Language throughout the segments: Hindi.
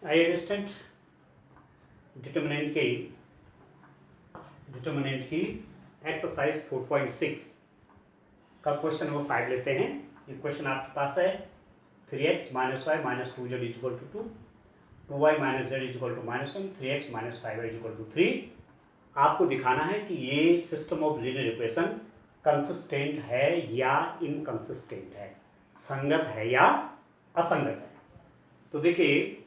आइए स्टूडेंट, डिटर्मिनेंट की एक्सरसाइज 4.6 का क्वेश्चन नंबर 5 लेते हैं। ये क्वेश्चन आपके पास है 3x - y - 2z = 2, 2y - z = -1, 3x - 5y = 3। आपको दिखाना है कि ये system of linear equation consistent है या इनकंसिस्टेंट है, संगत है या असंगत है। तो देखिए,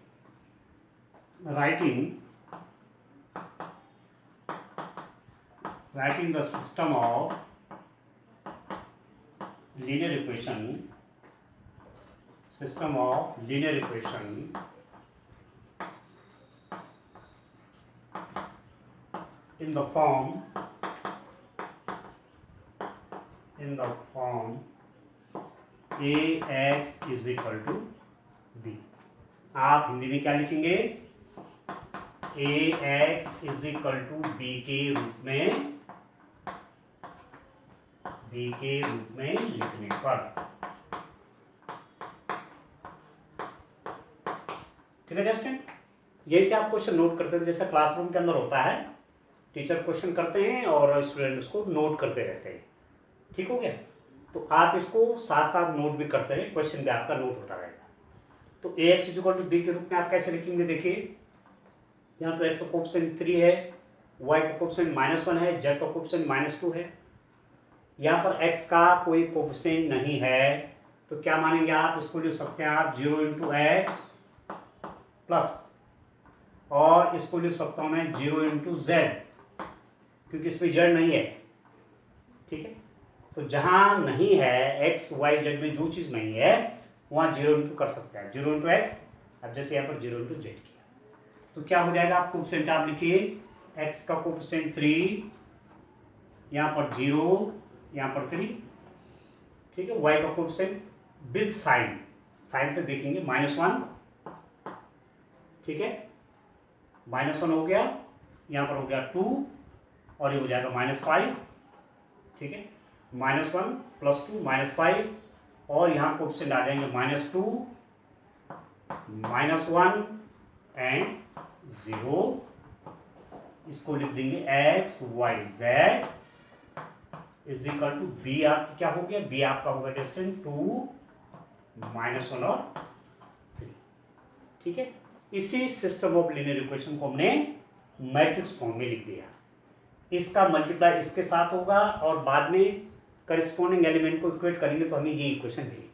writing the system of linear equation in the form ax = b। आप हिंदी में क्या लिखेंगे? ax = b के रूप में लिखने पर, ठीक है स्टूडेंट। यही से आप क्वेश्चन नोट करते थे, जैसा क्लासरूम के अंदर होता है, टीचर क्वेश्चन करते हैं और स्टूडेंट उसको नोट करते रहते हैं। ठीक हो गया? तो आप इसको साथ साथ नोट भी करते रहे, क्वेश्चन भी आपका नोट होता रहेगा। तो ax = b के रूप में आप कैसे लिखेंगे? देखिए, यहाँ तो x का कोएफिशिएंट 3 है, y का कोएफिशिएंट -1 है, z का कोएफिशिएंट -2 है। यहाँ पर x का कोई कोएफिशिएंट नहीं है, तो क्या मानेंगे आप? इसको लिख सकते हैं आप 0 × x प्लस, और इसको लिख सकता हूँ मैं 0 × z, क्योंकि इसमें z नहीं है। ठीक है, तो जहाँ नहीं है x y z में जो चीज़ नहीं है वहाँ 0 × कर सकते हैं, 0 × x। अब जैसे यहाँ पर 0 × z किया तो क्या हो जाएगा? आप कोएफिशिएंट आप लिखिए, x का कोएफिशिएंट 3, यहाँ पर 0, यहाँ पर 3। ठीक है, y का कोएफिशिएंट विद साइन से देखेंगे -1। ठीक है, -1 हो गया, यहाँ पर हो गया 2, और ये हो जाएगा -5। ठीक है, -1 + 2 -5, और यहाँ कोएफिशिएंट आ जाएंगे -2, -1 एंड 0। इसको लिख देंगे x y z = b। आपकी क्या हो गया? b आपका होगा डिस्टेंस 2, -1 और 3। ठीक है, इसी सिस्टम ऑफ लीनियर इक्वेशन को हमने मैट्रिक्स फॉर्म में लिख दिया। इसका मल्टीप्लाई इसके साथ होगा और बाद में करिस्पॉन्डिंग एलिमेंट को इक्वेट करेंगे तो हमें ये इक्वेशन मिलेगी।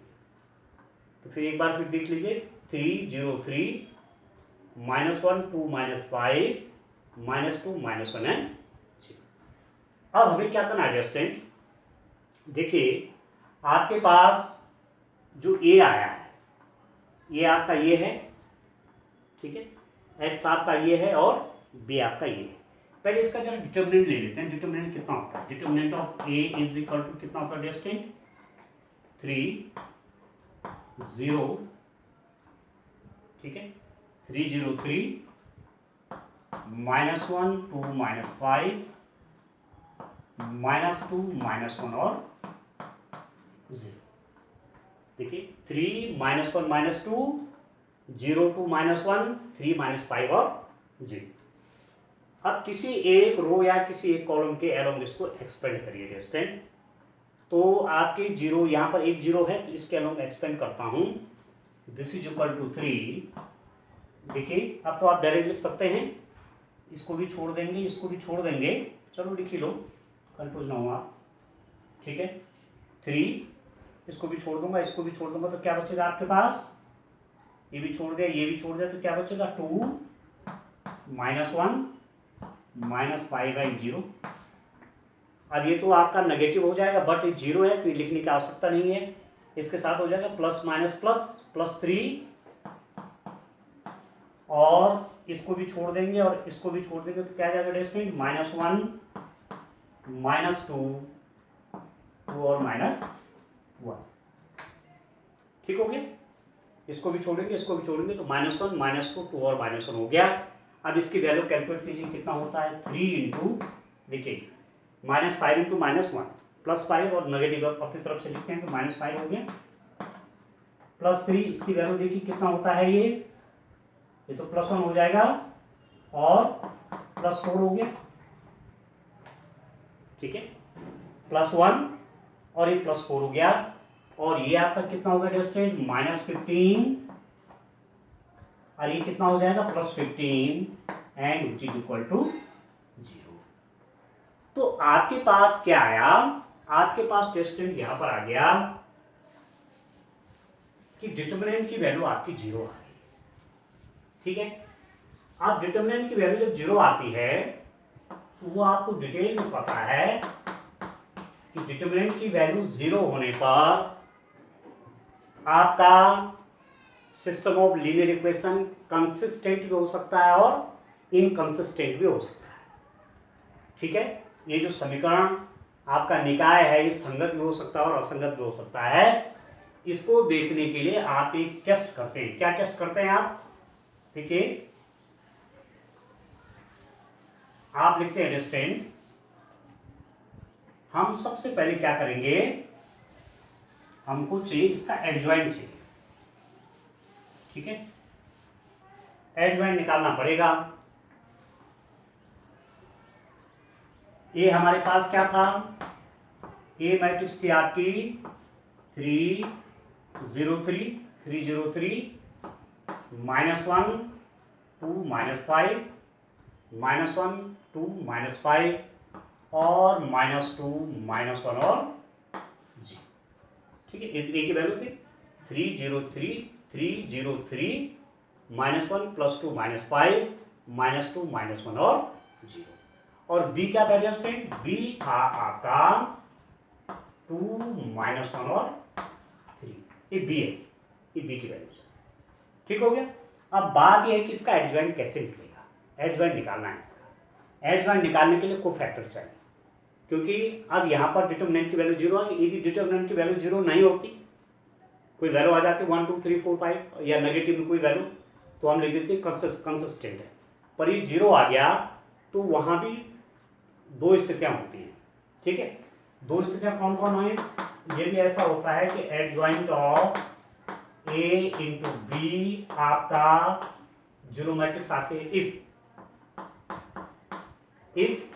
तो फिर एक बार फिर देख लीजिए, 3 0 3 -1 2 -5 -2 -1 एंड 0। अब हमें क्या करना है स्टूडेंट? देखिए, आपके पास जो a आया है, ये आपका ये है। ठीक है, x आपका ये है और b आपका ये है। पहले इसका जरा डिटर्मिनेंट ले लेते हैं। डिटर्मिनेंट कितना होता है? डिटर्मिनेंट ऑफ a = कितना होता है स्टूडेंट? 3 0। ठीक है, 3 0 3 -1 2 -5 -2 -1 और 0। देखिए, 3 -1 -2 0 2 -1 3 -5 और 0। अब किसी एक रो या किसी एक कॉलम के अलोंग इसको एक्सपेंड करिए स्टूडेंट। तो आपके 0, यहाँ पर एक 0 है, तो इसके अलोंग एक्सपेंड करता हूँ। दिस = 3। देखिए, अब तो आप डायरेक्ट लिख सकते हैं, इसको भी छोड़ देंगे, इसको भी छोड़ देंगे। चलो लिख ही लो, कंफ्यूज ना हो आप। ठीक है, 3, इसको भी छोड़ दूंगा, इसको भी छोड़ दूंगा, तो क्या बचेगा आपके पास? ये भी छोड़ दिया, ये भी छोड़ दिया, तो क्या बचेगा? 2 -1 -5/0। अब ये तो आपका नेगेटिव हो जाएगा, बट ये 0 है तो ये लिखने की आवश्यकता नहीं है। इसके साथ हो जाएगा प्लस माइनस प्लस 3, और इसको भी छोड़ देंगे और इसको भी छोड़ देंगे, तो क्या आ जाएगा स्टूडेंट? -1 -2 2 और -1। ठीक हो गया, इसको भी छोड़ेंगे, इसको भी छोड़ेंगे, तो -1 -2 2 और -1 हो गया। अब इसकी वैल्यू कैलकुलेट कीजिए, कितना होता है? 3 × देखिए, -5 × -1 +5, और नेगेटिव अपनी तरफ से लिखते हैं तो -5 हो गया, +3। इसकी वैल्यू देखिए कितना होता है? ये ये तो +1 हो जाएगा और +4 हो गया, ठीक है, +1 और ये +4 हो गया, और ये आपका कितना होगा डियर स्टूडेंट, -15, और ये कितना हो जाएगा +15 and which is equal to 0। तो आपके पास क्या आया, आपके पास डियर स्टूडेंट यहां पर आ गया कि डिटरमिनेंट की वैल्यू आपकी 0 आ गई, ठीक है। आप डिटरमिनेंट की वैल्यू जब 0 आती है तो वो आपको डिटेल में पता है कि डिटरमिनेंट की वैल्यू 0 होने पर आपका system of linear equation consistent भी हो सकता है और इनकंसिस्टेंट भी हो सकता है, ठीक है। ये जो समीकरण आपका निकाय है ये संगत भी हो सकता है और असंगत भी हो सकता है। इसको देखने के लिए आप एक टेस्ट करते हैं। क्या टेस्ट करते हैं आप, देखिए आप लिखते हैं डिस्टेंट, हम सबसे पहले क्या करेंगे, हमको चाहिए इसका एडजॉइंट चाहिए, ठीक है, एडजॉइंट निकालना पड़ेगा। ये हमारे पास क्या था, ये मैट्रिक्स थी आपकी 3 0 3 3 0 3 -1 2 -5 -1 2 -5 और -2 -1 और 0, ठीक है। ए की वैल्यू थी 3 0 3 3 0 3 -1 +2 -5 -2 -1 और 0, और बी क्या था स्टूडेंट, बी था आपका 2 -1 और 3, ये बी है, ये बी की वैल्यू है, ठीक हो गया। अब बात यह है कि इसका एडजॉइंट कैसे निकलेगा, एडजॉइंट निकालना है इसका। एडजॉइंट निकालने के लिए कोफैक्टर चाहिए, क्योंकि अब यहाँ पर डिटरमिनेंट की वैल्यू 0 आ गई। यदि डिटरमिनेंट की वैल्यू 0 नहीं होती, कोई वैल्यू आ जाती 1 2 3 4 5 या नेगेटिव में कोई वैल्यू, तो हम लिख देते कंसिस्टेंट है। पर ये 0 आ गया तो वहाँ भी दो स्थितियाँ होती हैं, ठीक है। दो स्थितियाँ कौन कौन हैं, यदि ऐसा होता है कि adjoint of A into B आपका जीरो मैट्रिक्स आते हैं, if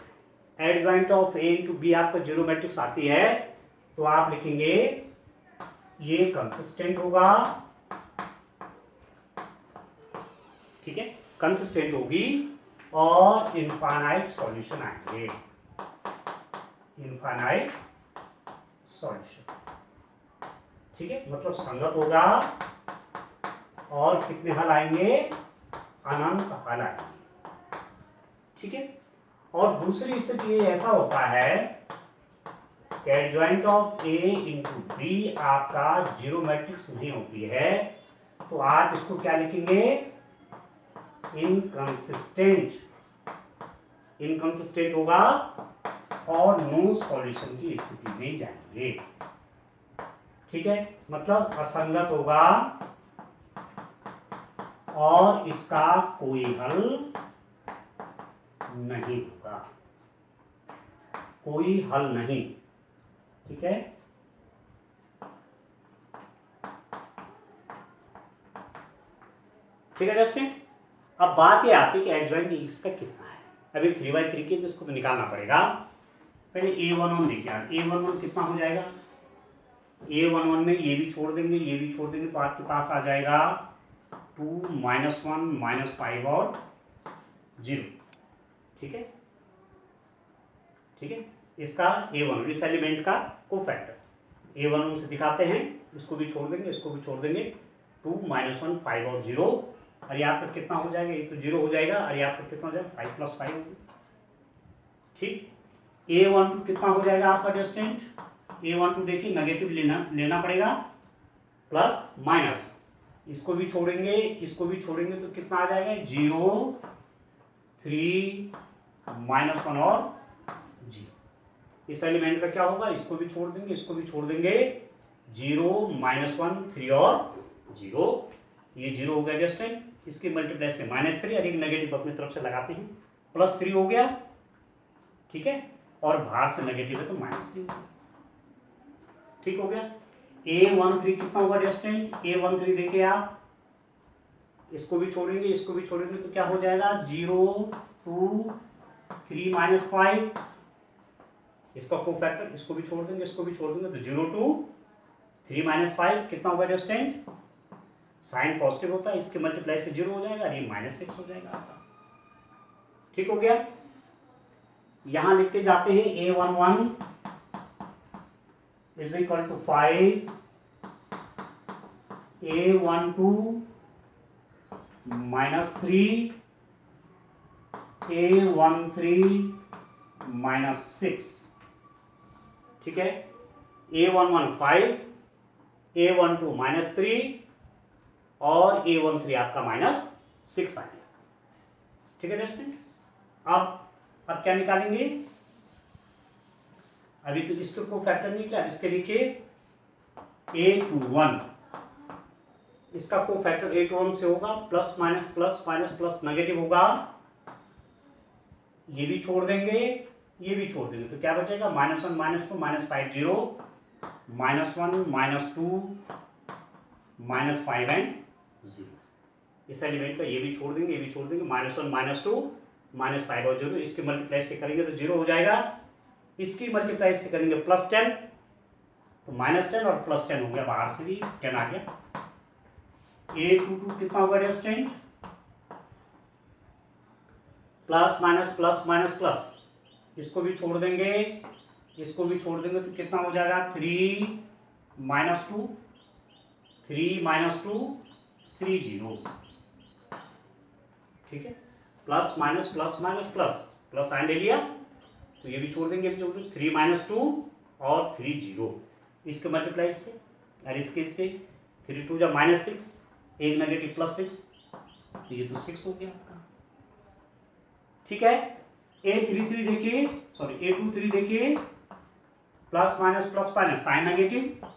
adjoint of A into B आपका जीरो मैट्रिक्स आती है तो आप लिखेंगे ये कंसिस्टेंट होगा, ठीक है, कंसिस्टेंट होगी और इनफाइनाइट सॉल्यूशन आएंगे, इनफाइनाइट सॉल्यूशन, ठीक है, मतलब संगत होगा और कितने हल आएंगे, अनंत हल आएंगे, ठीक है। और दूसरी स्थिति ऐसा होता है कि adjoint of A into B आपका जीरो मैट्रिक्स नहीं होती है, तो आप इसको क्या लिखेंगे, इनकंसिस्टेंट, इनकंसिस्टेंट होगा और नो सॉल्यूशन की स्थिति में जाएंगे, ठीक है, मतलब असंगत होगा और इसका कोई हल नहीं होगा, कोई हल नहीं, ठीक है। ठीक है जस्टिन, अब बात ये आती है कि एडजॉइंट इसका कितना है। अभी 3/3 के तो इसको तो निकालना पड़ेगा। पहले A11 देखिए, A11 कितना हो जाएगा, A11 में ये भी छोड़ देंगे, ये भी छोड़ देंगे, तो आपके पास आ जाएगा 2 -1 -5 और 0, ठीक है, ठीक है। इसका A11 इस एलिमेंट का कोफैक्टर A11 से दिखाते हैं, इसको भी छोड़ देंगे, इसको भी छोड़ देंगे, 2 -1 5 और 0, और ये आपका कितना हो जाएगा, ये तो 0 हो जाएगा, और ये आपका कितना हो जाएगा 5 + 5, ठीक। A12 कितना हो जाएगा आपका डिस्टेंट, A12 देखिए नेगेटिव लेना पड़ेगा, प्लस माइनस, इसको भी छोड़ेंगे, इसको भी छोड़ेंगे, तो कितना आ जाएगा 0 3 -1 और 0। इस एलिमेंट का क्या होगा, इसको भी छोड़ देंगे, इसको भी छोड़ देंगे, 0 -1 3 और 0, ये 0 हो गया डिस्टेंट। इसकी मल्टीप्लाई से -3 और एक नेगेटिव अपनी तरफ से लगाते हैं, +3 हो गया, ठीक है, और बाहर से नेगेटिव है तो -3 हो गया, ठीक हो गया। A13 कितना होगा डिस्टेंट, A13 देखिए आप इसको भी छोड़ेंगे, इसको भी छोड़ेंगे, तो क्या हो जाएगा 0 2 3 -5। इसका कोफैक्टर, इसको भी छोड़ देंगे, इसको भी छोड़ देंगे, तो 0 2 3 -5 कितना होगा डिस्टेंट? साइन पॉजिटिव होता है, इसके मल्टीप्लाई से 0 हो जाएगा, ये -6 हो जाएगा आपका। ठीक हो गया। यहां लिखते जाते हैं A11 is equal to 5, A12 -3, A13 -6। ठीक है, A11 5, A12 -3 और A13 आपका -6 आ गया। ठीक है स्टूडेंट। अब क्या निकालेंगे? अभी तो इसके को फैक्टर नहीं किया, इसके लिखिए A21, इसका को फैक्टर A21 से होगा, plus minus plus minus plus negative होगा, ये भी छोड़ देंगे, ये भी छोड़ देंगे, तो क्या बचेगा? -1 -2 -5 0, -1 -2 -5 एंड 0। इस एलिमेंट का ये भी छोड़ देंगे, ये भी छोड़ देंगे, -1 -2 -5 और 0। इसके मल्टीप्लाई से करेंगे तो 0 हो जाएगा, इसकी मल्टीप्लाई से करेंगे +10, तो -10 और +10 हो गया, बाहर से भी 10 आ गया। A22 कितना होगा distant? Plus minus plus minus plus, इसको भी छोड़ देंगे, इसको भी छोड़ देंगे, तो कितना हो जाएगा? 3 -2 3 -2 3 0। ठीक है, plus minus plus minus plus, plus sign ले लिया, तो ये भी छोड़ देंगे, भी छोड़ देंगे, 3 -2 और 3 0। इसके मल्टीप्लाई से और इसके से 3 2 -6, एक नेगेटिव +6, तो ये तो 6 हो गया आपका। ठीक है, A33 देखिए, सॉरी A23 देखिए, प्लस माइनस साइन नेगेटिव,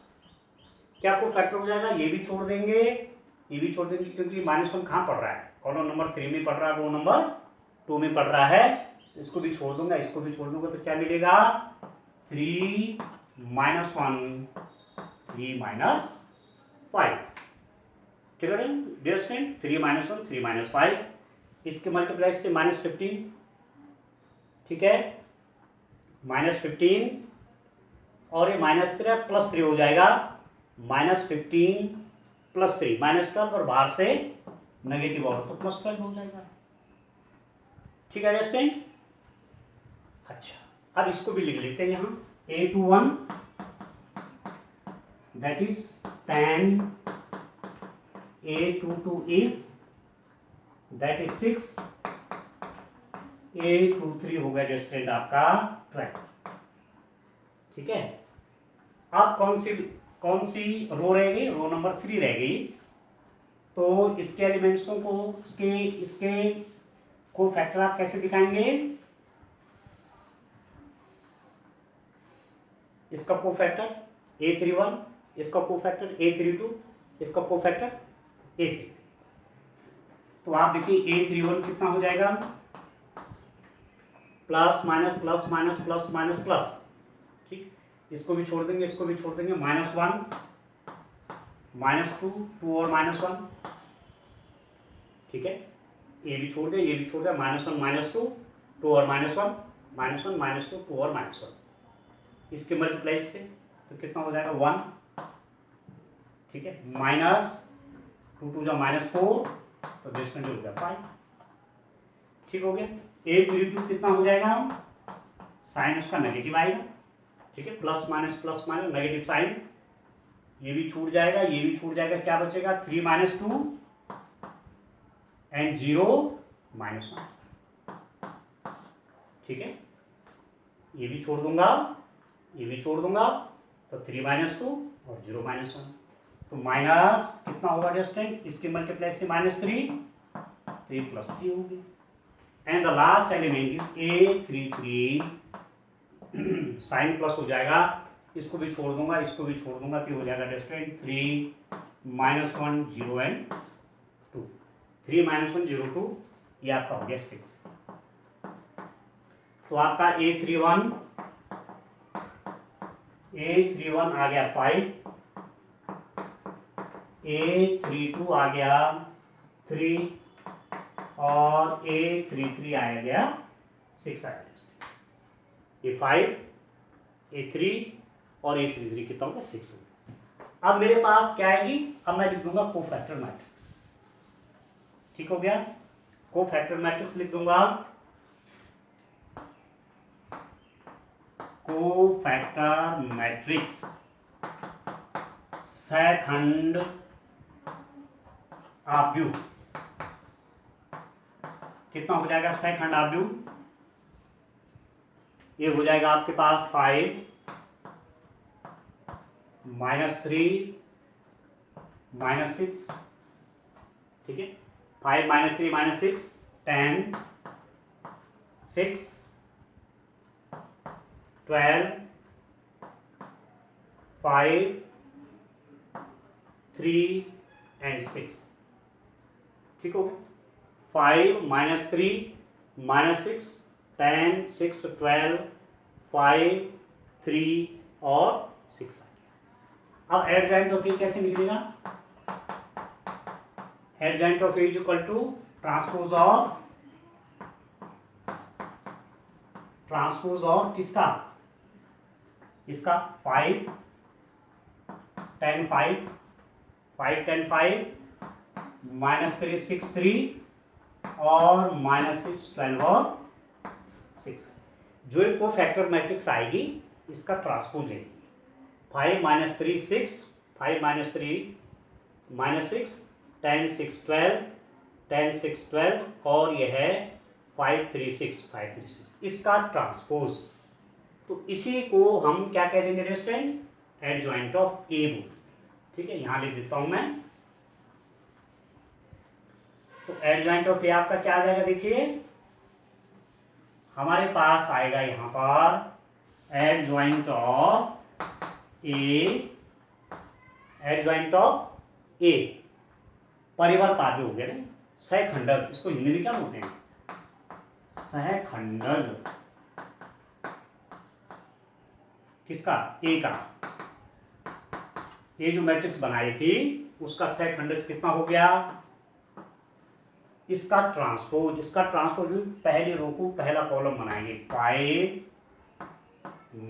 क्या को फैक्टर हो जाएगा? ये भी छोड़ देंगे, ये भी छोड़ देंगे, क्योंकि -1 कहाँ पढ़ रहा है? कॉलम नंबर 3 में पढ़ रहा है, रो नंबर 2 में पढ़ रहा है, तो इसको भी छोड़ दूंगा, इसको भी छोड़ दूंगा, तो क्या मिलेगा? 3 -1 3 -5। ठीक है डियर स्टूडेंट, 3 -1 3 -5, इसके मल्टीप्लाई से -15। ठीक है, -15 और ये -3 +3 हो जाएगा, -15 +3 -12 और बाहर से नेगेटिव और तो +12 हो जाएगा। ठीक है स्टूडेंट। अच्छा, अब इसको भी लिख लेते हैं यहाँ, A21 that is 10, A22 is that is 6, A23 हो गया स्टूडेंट आपका 12। ठीक है, अब कौन सी रो रह गई? रो नंबर 3 रह गई। तो इसके एलिमेंट्सों को इसके को फैक्टर आप कैसे दिखाएंगे? इसका को फैक्टर A31, इसका को फैक्टर A32, इसका को फैक्टर A33। तो आप देखिए A31 कितना हो जाएगा? Plus minus plus minus plus minus plus. ठीक, इसको भी छोड़ देंगे, इसको भी छोड़ देंगे, -1 -2 2 और -1। ठीक है, ये भी छोड़ दिया, ये भी छोड़ दिया, -1 -2 2 और -1 -1 -2 2 और -1। इसके मल्टीप्लाई से तो कितना हो जाएगा? 1। ठीक है, -2 2 -4, तो डिस्टेंस हो गया 5। ठीक हो गया। A32 कितना हो जाएगा? साइन उसका नेगेटिव आएगा। ठीक है, प्लस माइनस नेगेटिव साइन, ये भी छूट जाएगा, ये भी छूट जाएगा, क्या बचेगा? 3 -2 एंड 0 -1। ठीक है, ये भी छोड़ दूंगा, ये भी छोड़ दूंगा, तो 3 -2 और 0 -1। तो माइनस कितना होगा डिस्टेंट? इसके मल्टीप्लाई से -3 +3 होगी। And the last element is A33, sign plus हो जाएगा, इसको भी छोड़ दूंगा, इसको भी छोड़ दूंगा, तो हो जाएगा डिस्टेंट 3 -1 0 एंड 2। 3 -1 0 2, ये आपका हो गया 6। तो आपका A31 आ गया 5, A32 आ गया 3 और ए 3 3 आया गया 6 आया गया। ये 5 ए 3 और ए 3 3 कितना होगा 6 होगा। अब मेरे पास क्या आएगी, अब मैं लिख दूंगा कोफैक्टर मैट्रिक्स। ठीक हो गया, कोफैक्टर मैट्रिक्स लिख दूंगा। कोफैक्टर मैट्रिक्स सहखंड आव्यूह कितना हो जाएगा, सहखंड आव्यूह ये हो जाएगा आपके पास 5 -3 -6, ठीक है, 5 -3 -6 10 6 12 5 3 एंड 6। ठीक हो गया, 5 -3 -6 10 6 12 5 3 और 6 आ गया। अब एडजॉइंट ऑफ ए कैसे निकलेगा, adjoint of A is equal to transpose of किसका, इसका 5 10 5 5 10 5 -3 6 3 और -6 12 और 6। जो एक को फैक्टर मैट्रिक्स आएगी इसका ट्रांसपोज लेंगे, 5 -3 6 5 -3 -6 10 6 12 10 6 12 और यह है 5 3 6 5 3 6 इसका ट्रांसपोज। तो इसी को हम क्या कह देंगे स्टूडेंट, एडजॉइंट ऑफ ए बोल। ठीक है, यहां लिख देता हूं मैं। तो एडजॉइंट ऑफ ए आपका क्या आ जाएगा, देखिए हमारे पास आएगा यहां पर एडजॉइंट ऑफ ए परिवर्त आदि हो गया ना, सहखंडज, इसको हिंदी में क्या बोलते हैं, सहखंडज किसका, ए का। ये जो मैट्रिक्स बनाई थी उसका सहखंडज कितना हो गया, इसका ट्रांसपोज पहली रो को पहला कॉलम बनाएंगे, 5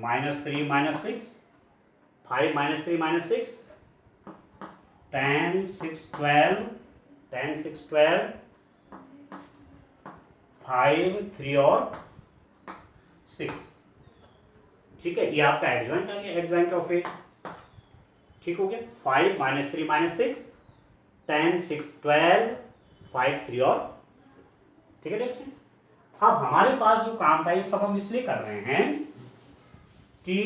-3 -6 5 -3 -6 10 6 12 10 6 12 5 3 और 6। ठीक है, ये आपका एडजॉइंट आ गया, एडजॉइंट ऑफ ए। ठीक हो गया, 5 -3 -6 10 6 12 5 3 और 6। ठीक है दोस्तों, अब हमारे पास जो काम था ये सब हम इसलिए कर रहे हैं कि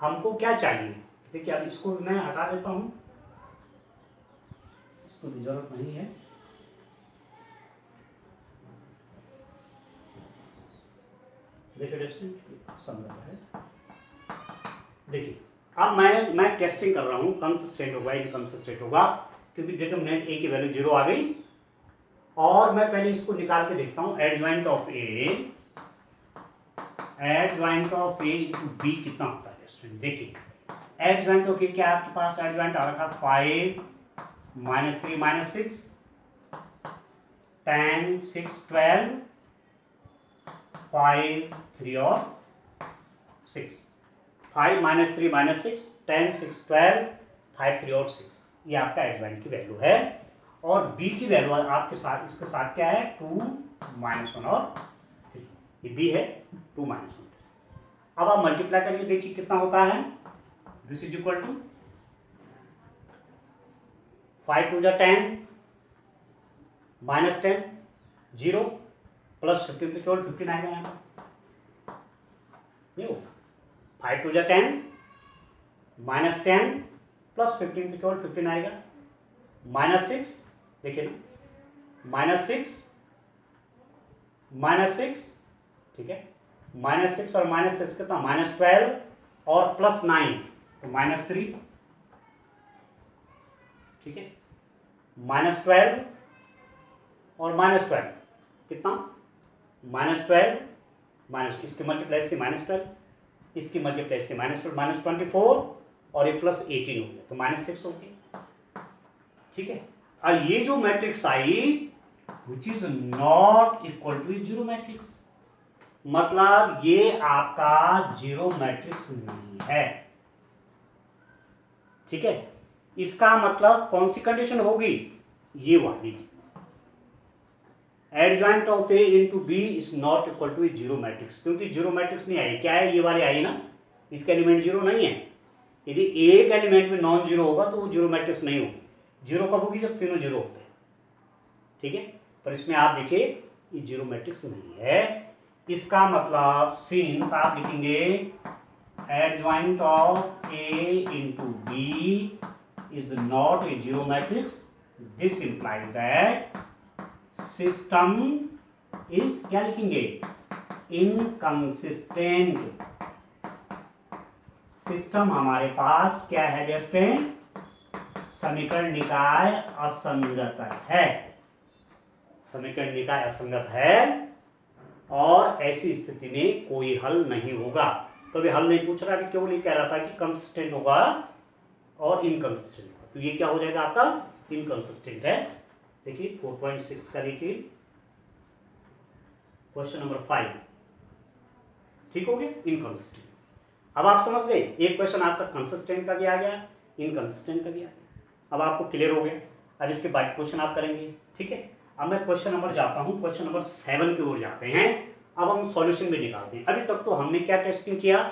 हमको क्या चाहिए। देखिए अब इसको मैं हटा देता हूं, इसको भी जरूरत नहीं है। देखिए दोस्तों समझ है, देखिए अब मैं टेस्टिंग कर रहा हूं कंसिस्टेंट होगा इनकंसिस्टेंट होगा, क्योंकि डिटरमिनेंट ए की वैल्यू 0 आ गई। और मैं पहले इसको निकाल के देखता हूं, एडजॉइंट ऑफ ए बी कितना होता है स्टूडेंट। देखिए एडजॉइंट ऑफ ए क्या आपके पास एडजॉइंट आ रखा 5 -3 -6 10 6 12 5 3 और 6। 5 -3 -6 10 6 12 5 3 और 6 ये आपका एडजॉइंट की वैल्यू है। और बी की वैल्यू आपके साथ इसके साथ क्या है, 2 -1 और 3, ये बी है 2 -1। अब आप मल्टीप्लाई करके देखिए कितना होता है, this is equal to 5 2 10 -10 0 plus 15 तो केवल 15 आएगा यहाँ पर, नहीं होगा। 5 2 10 -10 प्लस 15 तो केवल 15 आएगा। -6 देखिए ना, -6 ठीक है, -6 और -6 कितना, -12 और +9 तो -3। ठीक है, -12 और -12 कितना, -12 इसकी मल्टीप्लाई से -12 इसकी मल्टीप्लाई से -12 -24 और ये +18 हो गया तो -6 हो गया। ठीक है, और ये जो matrix I which is not equal to zero matrix, मतलब ये आपका जीरो मैट्रिक्स नहीं है। ठीक है, इसका मतलब कौन सी कंडीशन होगी, ये वाली, adjoint of A into B is not equal to zero matrix, क्योंकि जीरो मैट्रिक्स नहीं आई, क्या है ये वाली आई ना, इसका एलिमेंट जीरो नहीं है। यदि एक एलिमेंट में नॉन जीरो होगा तो वो जीरो मैट्रिक्स नहीं होगी। जीरो कब होगी, जब तीनों जीरो होते हैं। ठीक है, पर इसमें आप देखिए ये जीरो मैट्रिक्स नहीं है। इसका मतलब सिंस आप लिखेंगे adjoint of A into B is not a zero matrix, this implies that system is, क्या लिखेंगे, इनकंसिस्टेंट। सिस्टम हमारे पास क्या है डियर, समीकरण निकाय असंगत है, समीकरण निकाय असंगत है, और ऐसी स्थिति में कोई हल नहीं होगा। तो अभी हल नहीं पूछ रहा, अभी क्यों नहीं कह रहा था कि कंसिस्टेंट होगा और इनकंसिस्टेंट होगा, तो ये क्या हो जाएगा आपका, इनकंसिस्टेंट है। देखिए 4.6 का देखिए क्वेश्चन नंबर 5, ठीक हो गया, इनकंसिस्टेंट। अब आप समझ गए, एक क्वेश्चन आपका कंसिस्टेंट का भी आ गया, इनकंसिस्टेंट का भी आ गया, अब आपको क्लियर हो गया। अब इसके बाद क्वेश्चन आप करेंगे। ठीक है, अब मैं क्वेश्चन नंबर जाता हूँ, क्वेश्चन नंबर 7 की ओर जाते हैं। अब हम सॉल्यूशन भी निकालते हैं। अभी तक तो हमने क्या टेस्टिंग किया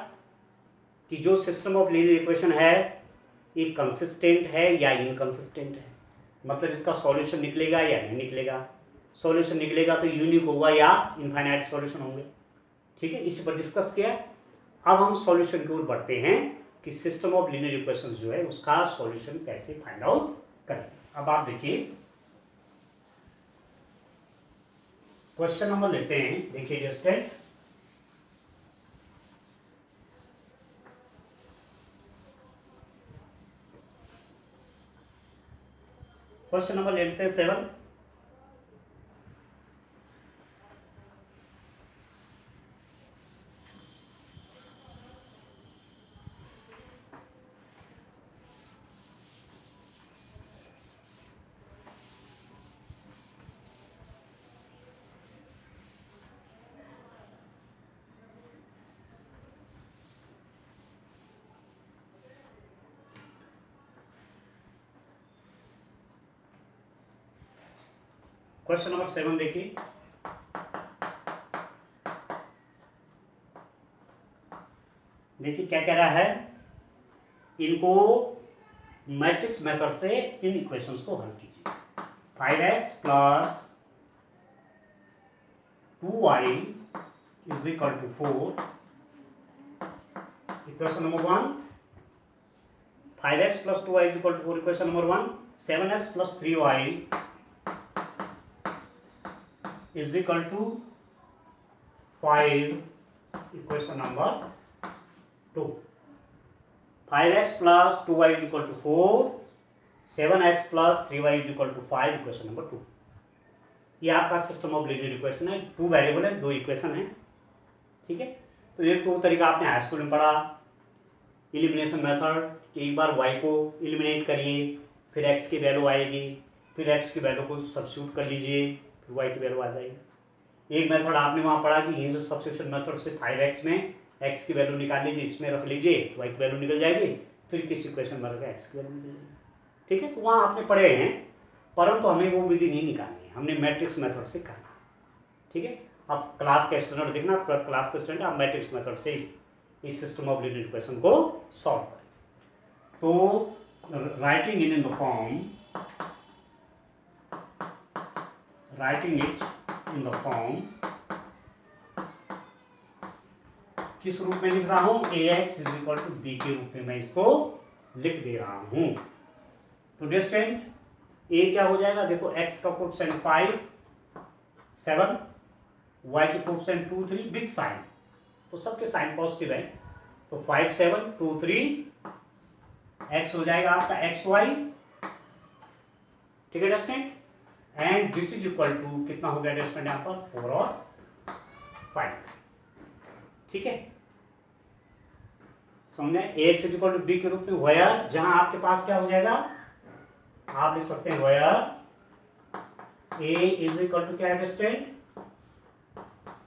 कि जो सिस्टम ऑफ लीनियर इक्वेशन है ये कंसिस्टेंट है या इनकंसिस्टेंट है, मतलब इसका सॉल्यूशन निकलेगा या नहीं निकलेगा। सॉल्यूशन निकलेगा तो यूनिक होगा या इनफाइनाइट सॉल्यूशन होंगे। ठीक है, इस पर डिस्कस किया। अब हम सॉल्यूशन की ओर बढ़ते हैं कि सिस्टम ऑफ लीनियर इक्वेशंस जो है उसका सॉल्यूशन कैसे फाइंड आउट करें। अब आप देखिए क्वेश्चन नंबर लेते हैं, देखिए जस्ट क्वेश्चन नंबर लेते हैं 7। क्वेश्चन नंबर 7 देखिए, देखिए क्या कह रहा है, इनको मैट्रिक्स मेथड से इन इक्वेशंस को हल कीजिए। 5x plus 2y is equal to 4, equation number 1। 5x plus 2y is equal to 4, equation number 1। 7x plus 3y is equal to 5, equation number 2। 5x plus 2y is equal to 4, 7x plus 3y is equal to 5, equation number 2। ये आपका सिस्टम ऑफ लीनियर इक्वेशन है, 2 वेरिएबल है, 2 इक्वेशन है। ठीक है, तो एक तो तरीका आपने हाई स्कूल में पढ़ा, इलिमिनेशन मेथड, कि एक बार y को इलिमिनेट करिए, फिर x की वैल्यू आएगी, फिर x की वैल्यू को सब्स्टिट्यूट कर लीजिए, फिर y की वैल्यू आ जाएगी। एक मेथड आपने वहाँ पढ़ा कि ये जो सब्स्टिट्यूशन मेथड से 5x में x की वैल्यू निकाल लीजिए, इसमें रख लीजिए, y की वैल्यू निकल जाएगी, फिर किसी इक्वेशन में रखा x की वैल्यू निकल जाएगी। ठीक है, तो वहाँ आपने पढ़े हैं, परंतु हमें वो विधि नहीं निकालनी है, हमने मैट्रिक्स मेथड से करना। ठीक है, अब क्लास का स्टूडेंट देखना, क्लास का स्टूडेंट आप मैट्रिक्स मेथड से इस सिस्टम ऑफ लीनियर इक्वेशन को सॉल्व करें। तो writing in the form, writing it in the form, किस रूप में लिख रहा हूं, ax is equal to b के रूप में मैं इसको लिख दे रहा हूं। तो डिस्टेंट a क्या हो जाएगा, देखो x का कोएफिशिएंट 5, 7, y के कोएफिशिएंट 2, 3 विद साइन, तो सबके साइन पॉजिटिव है, तो 5, 7, 2, 3 x हो जाएगा आपका xy। ठीक है distant, and this is equal to कितना हो गया डिस्टेंट यहाँ पर 4 और 5। ठीक है, समझे, ax is equal to b के रूप में, वेयर जहां आपके पास क्या हो जाएगा, आप लिख सकते हैं where A is equal to क्या है student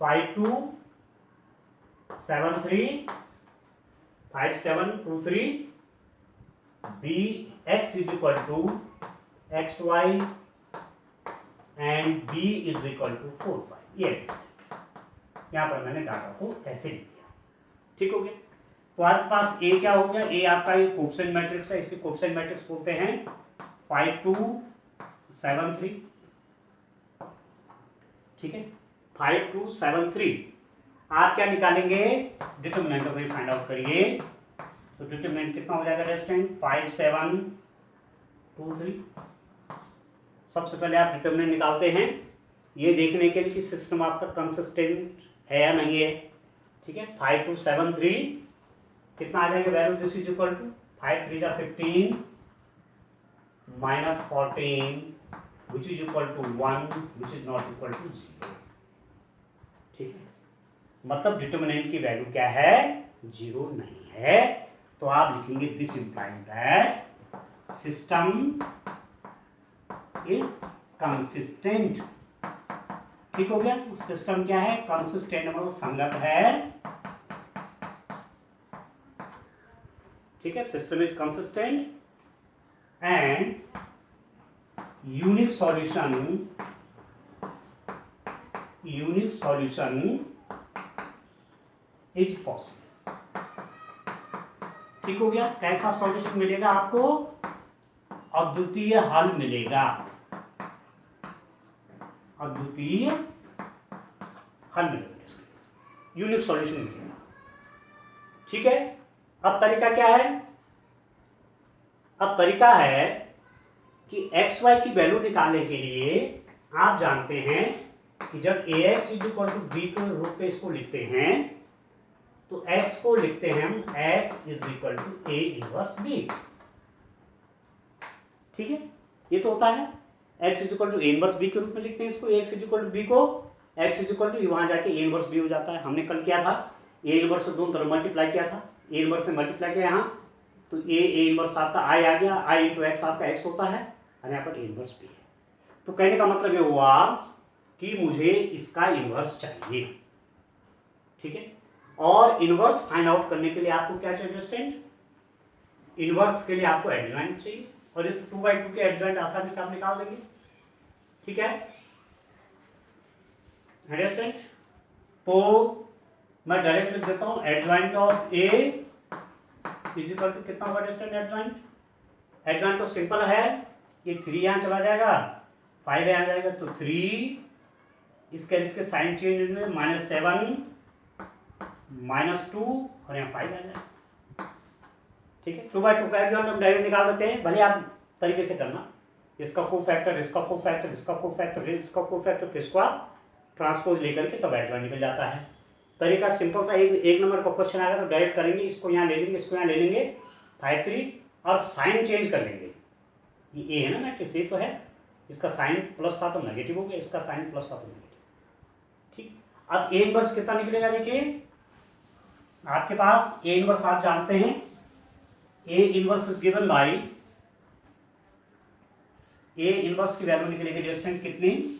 5723 B X is equal to X Y and B is equal to 4 ये यहाँ पर मैंने डाटा को ऐसे लिख दिया। ठीक हो गया। तो आपके पास ए क्या हो गया, ए आपका ये कोफिशिएंट मैट्रिक्स है, इसे कोफिशिएंट मैट्रिक्स बोलते हैं 5273। ठीक है 5273। आप क्या निकालेंगे, determinant of A find out करिए। तो डिटरमिनेंट कितना हो जाएगा स्टूडेंट 5723। सबसे पहले आप डिटरमिनेंट निकालते हैं ये देखने के लिए कि सिस्टम आपका कंसिस्टेंट है या नहीं है। ठीक है 5273 कितना आ जाएगा value, this is equal to 5 3 जा 15 minus 14 which is equal to 1 which is not equal to 0। ठीक है मतलब डिटरमिनेंट की वैल्यू क्या है, 0 नहीं है। तो आप लिखेंगे this implies that system is consistent. ठीक हो गया। सिस्टम क्या है, कंसिस्टेंट मतलब संगत है। ठीक है system is consistent and unique solution is possible. ठीक हो गया। कैसा सॉल्यूशन मिलेगा आपको, अद्वितीय हल मिलेगा, अद्वितीय हल मिलेगा, यूनिक सॉल्यूशन मिलेगा। ठीक है अब तरीका क्या है, अब तरीका है कि एक्स वाई की वैल्यू निकालने के लिए आप जानते हैं कि जब A X is equal to B के रूप में इसको लिखते हैं तो x को लिखते हैं हम x is equal to A inverse B. ठीक है ये तो होता है x is equal to A inverse B के रूप में लिखते हैं इसको, x is equal to B को x इज इक्वल टू वहां जाके ए इनवर्स बी हो जाता है। हमने कल किया था ए इनवर्स से दोनों तरफ मल्टीप्लाई किया था, ए इनवर्स से मल्टीप्लाई किया यहाँ तो ए इनवर्स आपका आई आ गया, आई इंटू एक्स आपका x होता है और यहाँ पर ए इनवर्स बी है। तो कहने का मतलब ये हुआ कि मुझे इसका इनवर्स चाहिए। ठीक है और इनवर्स फाइंड आउट करने के लिए आपको क्या चाहिए स्टूडेंट, इनवर्स के लिए आपको एडजॉइंट चाहिए और ये 2/2 के एडजॉइंट आसानी से आप निकाल देंगे। ठीक है स्टूडेंट तो मैं डायरेक्ट लिख देता हूं adjoint of A is equal to कितना होगा स्टूडेंट, एडजॉइंट तो सिंपल है, ये 3 यहां चला जाएगा 5 यहां जाएगा तो 3 इसके साइन चेंज में -7 -2 और यहाँ 5 आ जाएगा। ठीक है 2/2 का एडजॉइंट हम डायरेक्ट निकाल देते हैं, भले आप तरीके से करना, इसका कोफैक्टर इसका कोफैक्टर इसका कोफैक्टर इसका कोफैक्टर फिर इसको आप ट्रांसपोज लेकर के तब एडजॉइंट निकल जाता है। तरीका सिंपल सा, एक नंबर का क्वेश्चन आएगा तो डायरेक्ट करेंगे, इसको यहाँ ले लेंगे इसको यहाँ ले लेंगे 5 3 और साइन चेंज कर लेंगे। ये ए है ना मैट्रिक्स, ये तो है, इसका साइन प्लस था तो नेगेटिव हो गया, इसका साइन प्लस था तो नेगेटिव। ठीक अब ए इनवर्स कितना निकलेगा, देखिए आपके पास ए इनवर्स आप जानते हैं, A inverse is given by A inverse की वैल्यू निकलेगी डिस्टेंस कितनी,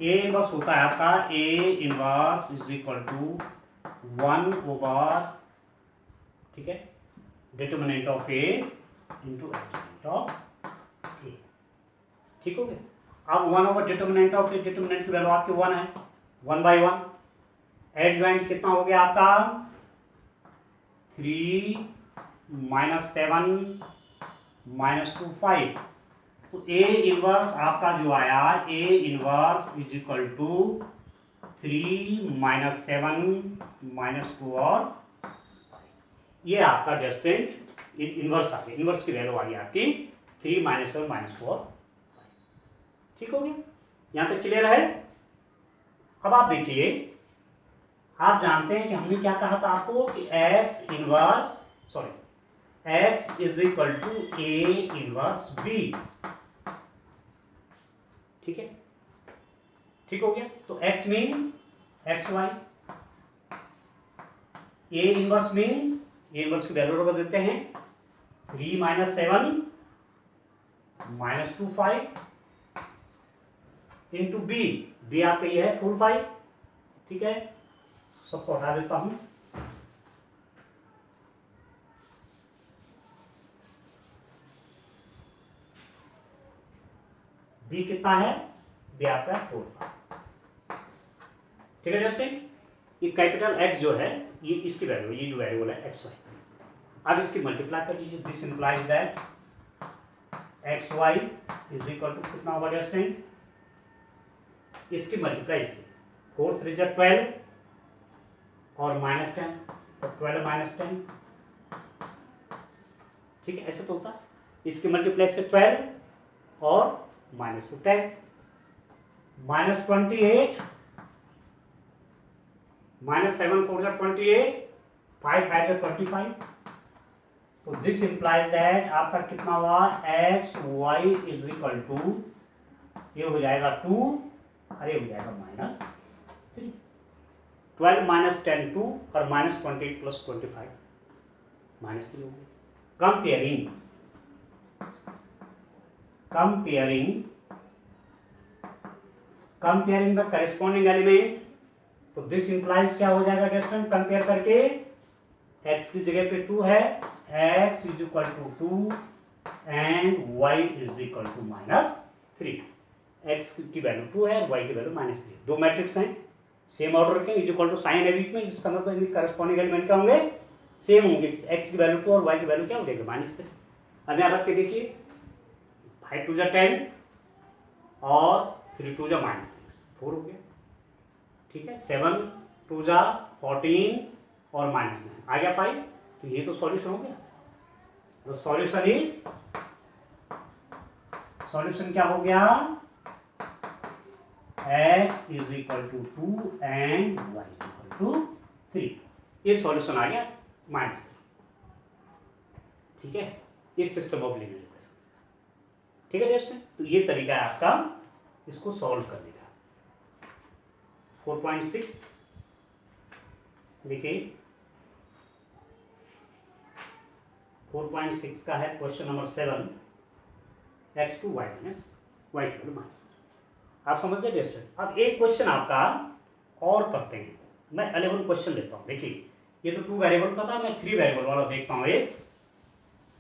ए इनवर्स होता है आपका A inverse is equal to 1/, ठीक है, determinant of A into adjoint of A. ठीक हो गया। अब 1/, डिटरमिनेंट ऑफ ए, डिटरमिनेंट की वैल्यू आपकी 1 है, 1/1। एडजॉइंट कितना हो गया आपका 3 -7 -2 5। तो ए इनवर्स आपका जो आया A inverse is equal to 3 -7 -2 और ये आपका डिस्टेंट इनवर्स आ गया, इनवर्स की वैल्यू आ गई आपकी 3 -7 -2 और 5। ठीक हो गया, यहां तक क्लियर है। अब आप देखिए, आप जानते हैं कि हमने क्या कहा था आपको कि x is equal to A inverse B. ठीक है, ठीक हो गया। तो x means xy, A inverse means A inverse की वैल्यू को देते हैं 3 - 7 - 2 5 इंटू बी, बी आपका ये है 4 5। ठीक है, सबको हटा देता हूं। बी कितना है, बी आपका 4 5। ठीक है दोस्तों, ये कैपिटल एक्स जो है ये इसकी वैल्यू, ये जो वेरिएबल है एक्स वाई, अब इसकी मल्टीप्लाई कर लीजिए। This implies that X Y is equal to कितना होगा दोस्तों, इसकी मल्टीप्लाई से 4 3 जा 12 और -10, तो 12 - 10। ठीक है, ऐसे तो होता है। इसकी मल्टीप्लाई से 12 और -10 -28 -7 4 जा 28 5 5 जा 25। तो दिस इंप्लाइज दैट आपका कितना हुआ, x Y is equal to, ये हो जाएगा 2 और ये हो जाएगा -3। 12 - 10 2 और -28 + 25 -3 हो गया। कंपेयरिंग द करेस्पॉन्डिंग एलिमेंट, तो दिस इंप्लाइज क्या हो जाएगा दोस्तों, कंपेयर करके x की जगह पे 2 है, x is equal to 2 and y is equal to -3। x की वैल्यू 2 है, y की वैल्यू -3। दो मैट्रिक्स हैं, सेम ऑर्डर के, इज इक्वल टू साइन है बीच में, इसका मतलब इनके करस्पॉन्डिंग एलिमेंट क्या होंगे, सेम होंगे। x की वैल्यू 2 और y की वैल्यू क्या हो जाएगी, -3। अब यहाँ रख के देखिए, 5 2 जा 10 और 3 2 जा -6, 4 हो गया। ठीक है, 7 2 जा 14 और -9 आ गया 5, तो ये तो सॉल्यूशन हो गया। तो सॉल्यूशन क्या हो गया, x is equal to 2 and y equal to 3, ये सॉल्यूशन आ गया -3। ठीक है, इस सिस्टम ऑफ लीनियर इक्वेशंस। ठीक है दोस्तों, तो ये तरीका है आपका इसको सॉल्व करने का। 4.6 देखिए, 4.6 का है क्वेश्चन नंबर 7, x टू वाई माइनस वाई की वैल्यू -। आप समझ गए दोस्तों। अब एक क्वेश्चन आपका और करते हैं, मैं 11 क्वेश्चन लेता हूँ। देखिए, ये तो 2 वेरिएबल का था, मैं 3 वेरिएबल वाला देखता हूँ एक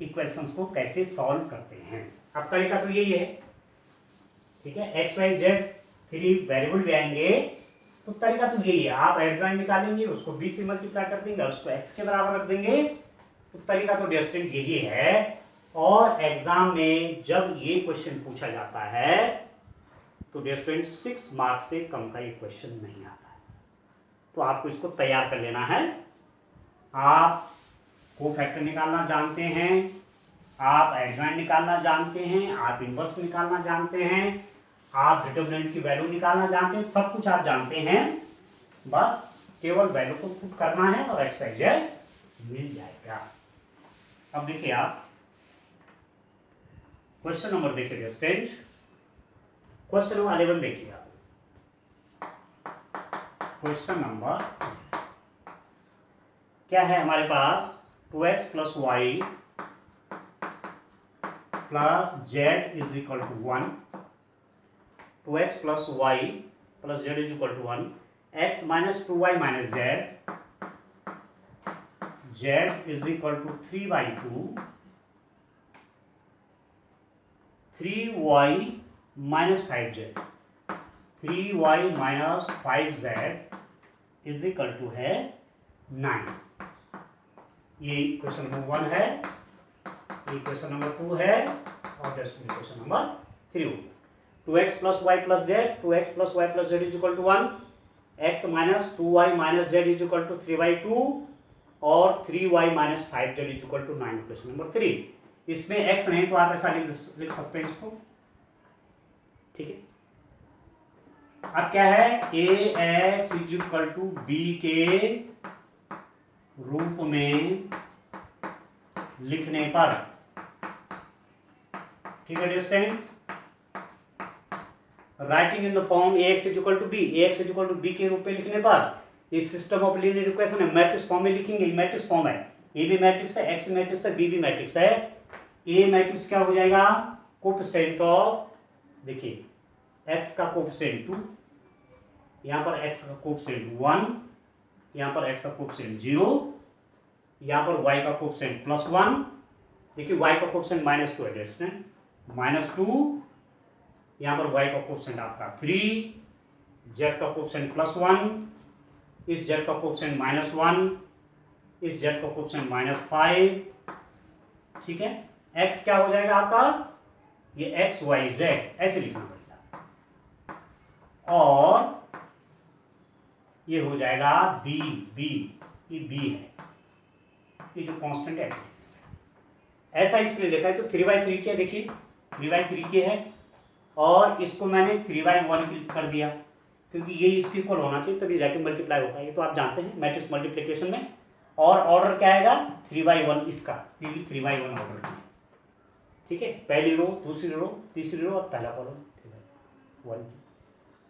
इक्वेशंस को कैसे सॉल्व करते हैं। अब तरीका तो यही है। ठीक है, एक्स वाई जेड 3 वेरिएबल भी आएंगे, तो तरीका तो यही है। आप एडजॉइंट निकालेंगे, उसको बी से मल्टीप्लाई कर देंगे, उसको एक्स के बराबर रख देंगे, तो तरीका तो दोस्तों यही है। और एग्जाम में जब ये क्वेश्चन पूछा जाता है तो दोस्तों 6 मार्क्स से कम का ये क्वेश्चन नहीं आता है, तो आपको इसको तैयार कर लेना है। आप कोफैक्टर निकालना जानते हैं, आप एडजॉइंट निकालना जानते हैं, आप इनवर्स निकालना जानते हैं, आप डिटरमिनेंट की वैल्यू निकालना जानते हैं, सब कुछ आप जानते हैं। बस केवल वैल्यू को पुट करना है और एक्स वाई जेड मिल जाएगा। अब देखिए, आप क्वेश्चन नंबर देखिए स्टेज, क्वेश्चन नंबर 11 देखिए आप। क्वेश्चन नंबर क्या है हमारे पास, 2x + y + z is equal to 1, 2x + y + z is equal to 1, x - 2y - z is equal to 3/2, 3y - 5z, 3y - 5z is equal to है 9। ये क्वेश्चन नंबर 1 है, ये क्वेश्चन नंबर 2 है और क्वेश्चन नंबर 3 हो गया। 2x + y + z, 2x + y + z is equal to 1, x - 2y - z is equal to 3/2 और 3y - 5z is equal to 9, question number 3। इसमें x नहीं तो आप ऐसा लिख सकते हैं इसको। ठीक है, अब क्या है, ax is equal to b के रूप में लिखने पर, ठीक है दोस्तों, writing in the form ax is equal to b, ax is equal to b के रूप में लिखने पर ये सिस्टम ऑफ लीनियर इक्वेशन है, मैट्रिक्स फॉर्म में लिखेंगे, ये मैट्रिक्स फॉर्म है, ए भी मैट्रिक्स है, एक्स मैट्रिक्स है, बी भी मैट्रिक्स है। ए मैट्रिक्स क्या हो जाएगा, कोएफिशिएंट ऑफ, देखिए एक्स का कोएफिशिएंट 2, यहाँ पर एक्स का कोएफिशिएंट 1, यहाँ पर एक्स का कोएफिशिएंट 0, यहाँ पर वाई का कोएफिशिएंट +1, देखिए वाई का कोएफिशिएंट -2 है स्टूडेंट, -2, यहाँ पर वाई का कोएफिशिएंट आपका 3, जेड का कोएफिशिएंट +1, इस जेड का कोएफिशिएंट -1, इस जेड का कोएफिशिएंट -5, ठीक है। एक्स क्या हो जाएगा आपका, ये एक्स वाई जेड ऐसे लिखना पड़ेगा, और ये हो जाएगा बी, ये बी है, ये जो कांस्टेंट ऐसा इसलिए लिखा है। तो 3/3 के, देखिए 3/3 के है, और इसको मैंने 3/1 कर दिया, क्योंकि ये इसके इक्वल होना चाहिए तभी जाके मल्टीप्लाई होता है, ये तो आप जानते हैं मैट्रिक्स मल्टीप्लिकेशन में। और ऑर्डर क्या आएगा, 3/1 इसका, 3/1 ऑर्डर, ठीक है। पहली रो, दूसरी रो, तीसरी रो और पहला कॉलम 3/1।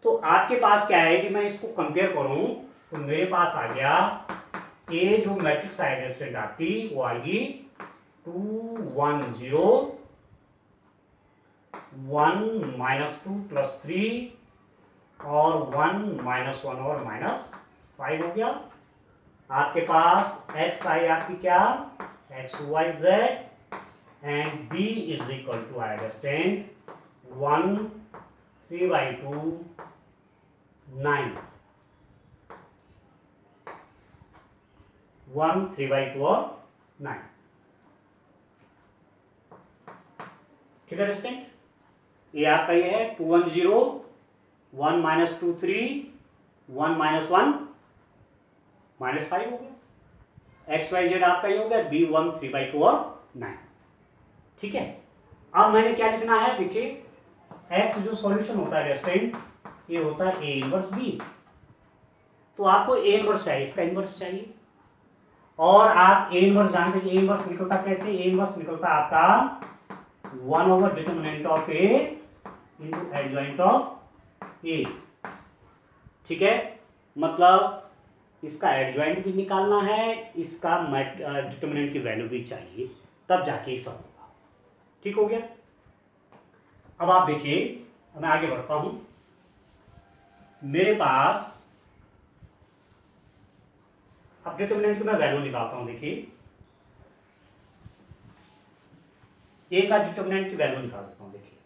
तो आपके पास क्या है कि मैं इसको कंपेयर करूं तो मेरे पास आ गया ए, जो मैट्रिक्स आएगा स्टूडेंट आपकी, वो आएगी 2 1 0 1 -2 +3 और 1 -1 और -5 हो गया। आपके पास एक्स आई आपकी क्या, x y z, and B is equal to I understand 1 3/2 9, 1 3/2 और 9, ठीक है अंडरस्टैंड। ये आपका ये है 2 1 0 1 -2 3 1 -1 -5 हो गया। एक्स वाई जेड आपका ये हो गया बी 1 3/2 और 9, ठीक है। अब मैंने क्या लिखना है, देखिए एक्स जो सॉल्यूशन होता है स्टूडेंट, ये होता है ए इनवर्स बी, तो आपको ए इनवर्स चाहिए, इसका इनवर्स चाहिए, और आप ए इनवर्स जानते हैं। ए इनवर्स निकलता कैसे, ए इनवर्स निकलता आपका 1 determinant of A into adjoint of A, ठीक है। मतलब इसका एडजॉइंट भी निकालना है, इसका डिटरमिनेंट की वैल्यू भी चाहिए, तब जाके ये सब होगा, ठीक हो गया। अब आप देखिए, मैं आगे बढ़ता हूं, मेरे पास अब डिटरमिनेंट की मैं वैल्यू निकालता हूं, देखिए ए का डिटरमिनेंट की वैल्यू निकाल देता हूं, देखिए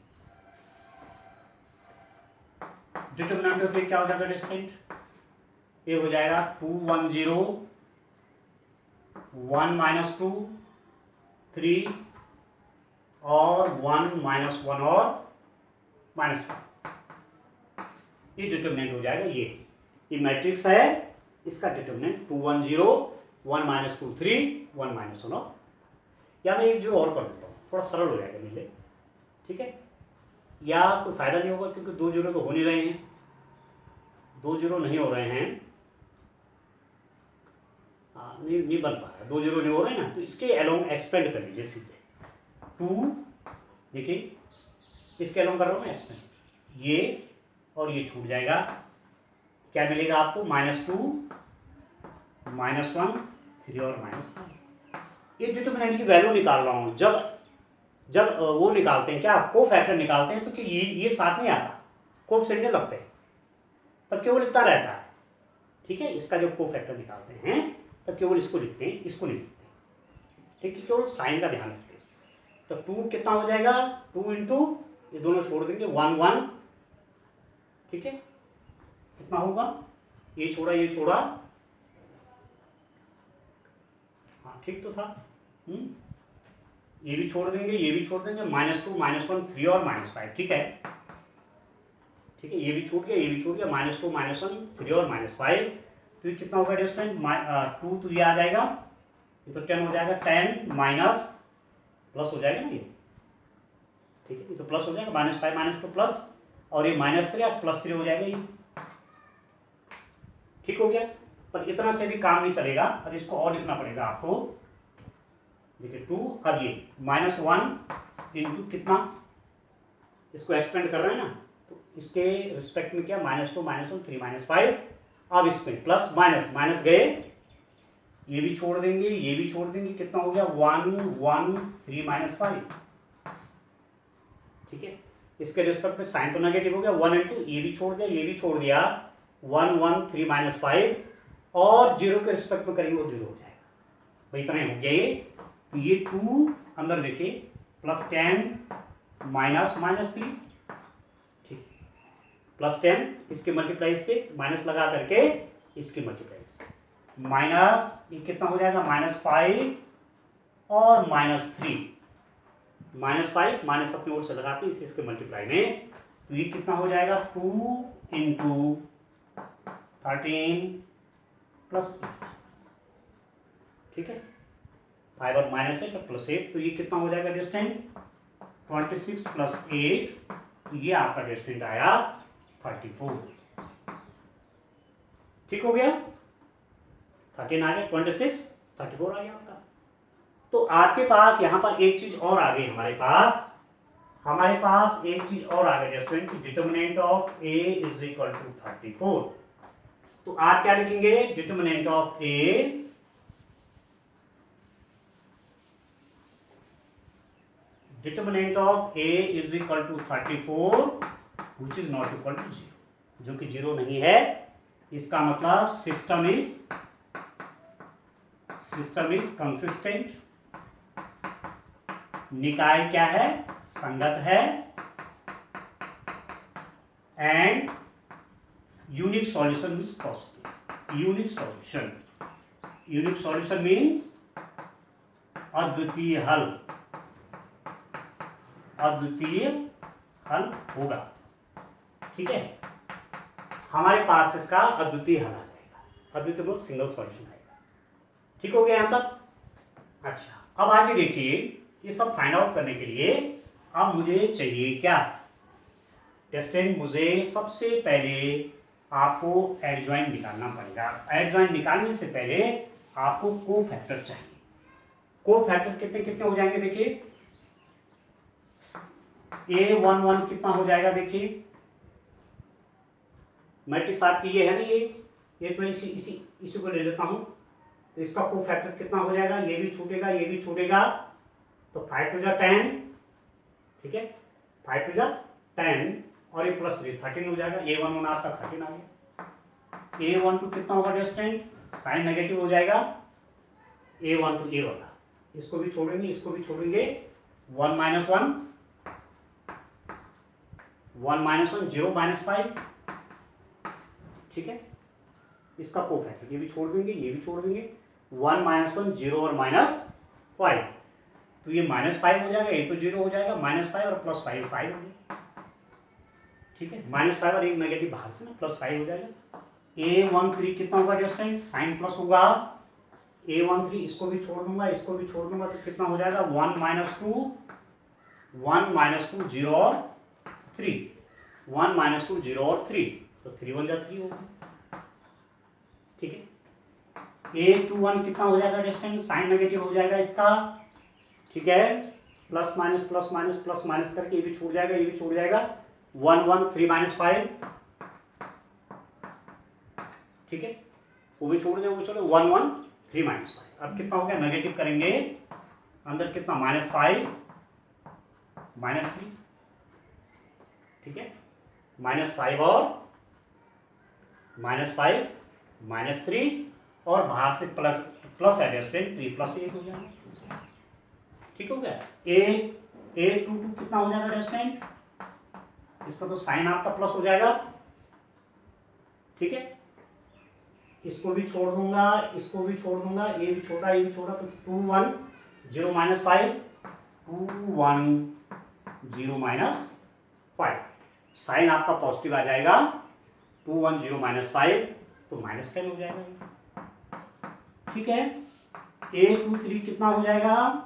डिटरमिनेंट ऑफ ए क्या हो जाएगा डिस्टेंट, ये हो जाएगा 2 1 0 1 -2 3 और 1 -1 और -1, ये डिटरमिनेंट हो जाएगा। ये मैट्रिक्स है, इसका डिटरमिनेंट 2 1 0 1 -2 3 1 -1 और, या मैं एक जो और कर देता हूँ, थोड़ा सरल हो जाएगा मेरे लिए, ठीक है। या कोई फायदा नहीं होगा क्योंकि 2 0 तो हो नहीं रहे हैं, 2 0 नहीं हो रहे हैं, नहीं बन पा रहा, 2 0 नहीं हो रहे हैं ना, तो इसके अलोंग एक्सपेंड कर लीजिए सीधे 2, देखिए इसके अलोंग कर रहा हूँ मैं एक्सपेंड, ये और ये छूट जाएगा, क्या मिलेगा आपको -2 -1 3 और -5। ये डिटरमिनेंट की वैल्यू निकाल रहा हूँ, जब वो निकालते हैं क्या, को फैक्टर निकालते हैं, तो कि ये साथ नहीं आता, कोएफिशिएंट लगते हैं, तब केवल इतना रहता है, ठीक है। इसका जब को फैक्टर निकालते हैं तब केवल इसको लिखते हैं, इसको नहीं लिखते, ठीक है, केवल साइन का ध्यान रखते हैं। तो 2 कितना हो जाएगा, 2 इंटू ये दोनों छोड़ देंगे 1 1, ठीक है, कितना होगा, ये छोड़ा ये छोड़ा, हाँ ठीक तो था, ये भी छोड़ देंगे ये भी छोड़ देंगे, -2 -1 3 और -5, ठीक है, ठीक है, ये भी छूट गया ये भी छूट गया, -2 -1 3 और -5, तो ये कितना होगा डिस्टेंट 2, तो ये आ जाएगा, ये तो 10 हो जाएगा, 10 माइनस प्लस हो जाएगा ना ये, ठीक है, ये तो प्लस हो जाएगा, -5 -2 प्लस, और ये -3 और +3 हो जाएगा ये, ठीक हो गया। पर इतना से भी काम नहीं चलेगा, और इसको और लिखना पड़ेगा आपको, देखिए 2, अब ये -1 इंटू कितना, इसको एक्सपेंड कर रहे हैं ना, तो इसके रिस्पेक्ट में क्या, -2 -1 3 -5, अब इसमें प्लस माइनस, माइनस गए, ये भी छोड़ देंगे, ये भी छोड़ देंगे, कितना हो गया 1 1 3 माइनस 5। ठीक है, इसके रिस्पेक्ट में साइन तो नेगेटिव हो गया, 1 इंटू ये भी छोड़ दिया, ये भी छोड़ दिया, 1 1 3 माइनस 5, और जीरो के रिस्पेक्ट में करेंगे वो जीरो हो जाएगा। भाई इतना ही हो गया ये। तो ये 2 अंदर देखिए प्लस 10 माइनस माइनस 3, ठीक, प्लस 10 इसके मल्टीप्लाई से माइनस लगा करके इसके मल्टीप्लाई से माइनस, ये कितना हो जाएगा -5 और -3, -5 माइनस अपनी ओर से लगाते हैं इसके मल्टीप्लाई में, तो ये कितना हो जाएगा 2 इंटू 13 प्लस 8। ठीक है, 5 और -8 और +8, तो ये कितना हो जाएगा डिस्टेंट 26 प्लस 8, तो ये आपका डिस्टेंट आया 34। ठीक हो गया, 13 आ गया, 26 34 आ गया आपका। तो आपके पास यहां पर एक चीज और आ गई, हमारे पास एक चीज और आ गई distant, determinant of A is equal to 34। तो आप क्या लिखेंगे, determinant of A is equal to 34 which is not equal to 0, जो कि 0 नहीं है। इसका मतलब सिस्टम इज कंसिस्टेंट, निकाय क्या है, संगत है, and unique solution is possible. Unique solution means अद्वितीय हल होगा। ठीक है, हमारे पास इसका अद्वितीय हल आ जाएगा, अद्वितीय मतलब सिंगल सॉल्यूशन आएगा। ठीक हो गया यहां तक। अच्छा, अब आगे देखिए, ये सब फाइंड आउट करने के लिए अब मुझे चाहिए क्या, टेस्टेंट, मुझे सबसे पहले आपको एडजॉइंट निकालना पड़ेगा। एडजॉइंट निकालने से पहले आपको कोफैक्टर चाहिए। कोफैक्टर कितने कितने हो जाएंगे देखिए, A11 कितना हो जाएगा देखिए, मैट्रिक्स आपकी ये है ना, ये तो इसी को ले लेता हूं, तो इसका कोफैक्टर कितना हो जाएगा, ये भी छूटेगा, ये भी छूटेगा, तो 5 टू 10, ठीक है, 5 टू 10 और ये प्लस 3 13 हो जाएगा। A11 आपका 13 आ गया। A12 कितना होगा डिस्टेंट, साइन नेगेटिव हो जाएगा, A12 ये वाला, इसको भी छोड़ेंगे, इसको भी छोड़ेंगे, 1 - 1 0 -5, ठीक है, इसका कोफैक्टर ये भी छोड़ देंगे, ये भी छोड़ देंगे, 1 - 1 0 और -5, तो ये -5 हो जाएगा, ये तो 0 हो जाएगा, -5 और +5 5 हो जाएगा। ठीक है, -5 और एक नेगेटिव बाहर से ना, +5 हो जाएगा। A13 कितना होगा डिस्टेंट, साइन प्लस होगा, A13 इसको भी छोड़ दूंगा, इसको भी छोड़ दूंगा, तो कितना हो जाएगा 1 - 2 0 और 3, 1 - 2 0 और 3, तो 3 1 जा 3 होगा। ठीक है, A21 कितना हो जाएगा डिस्टेंस, साइन नेगेटिव हो जाएगा इसका, ठीक है, प्लस माइनस करके ये भी छूट जाएगा, ये भी छूट जाएगा, 1 1 3 -5, ठीक है, वो भी छोड़ दे, चलो 1 1 3 -5। अब कितना हो गया, नेगेटिव करेंगे, अंदर कितना -5 -3, ठीक है, -5 और -3 और बाहर से प्लस है डिस्टेंट, 3 + 1 हो जाएगा। ठीक हो गया। A22 कितना हो जाएगा डिस्टेंट, इसका तो साइन आपका प्लस हो जाएगा, ठीक है, इसको भी छोड़ दूंगा, इसको भी छोड़ दूंगा, ये भी छोड़ा, ये भी छोड़ा, तो 2 1 0 -5 2 1 0 -5, साइन आपका पॉजिटिव आ जाएगा, 2 1 0 -5, तो -10 हो जाएगा। ठीक है, A23 कितना हो जाएगा,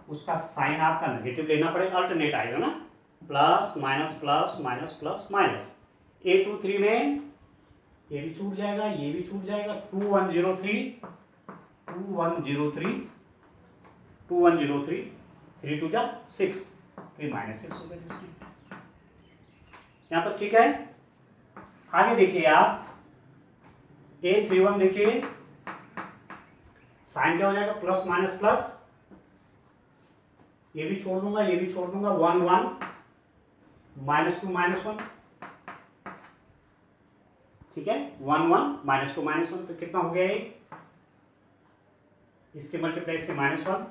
उसका साइन आपका नेगेटिव लेना पड़ेगा, अल्टरनेट आएगा ना, plus minus plus minus plus minus. A23 में ये भी छूट जाएगा, ये भी छूट जाएगा, 2 1 0 3 2 1 0 3 2 1 0 3 3 2 जा 6, फिर -6 हो गया। यहाँ पर ठीक है। आगे देखिए आप, A31 देखिए साइन क्या हो जाएगा, प्लस माइनस प्लस, ये भी छोड़ दूंगा ये भी छोड़ दूंगा, 1 1 -2 -1, ठीक है, 1 1 -2 -1, तो कितना हो गया ये, इसके मल्टीप्लाई से -1,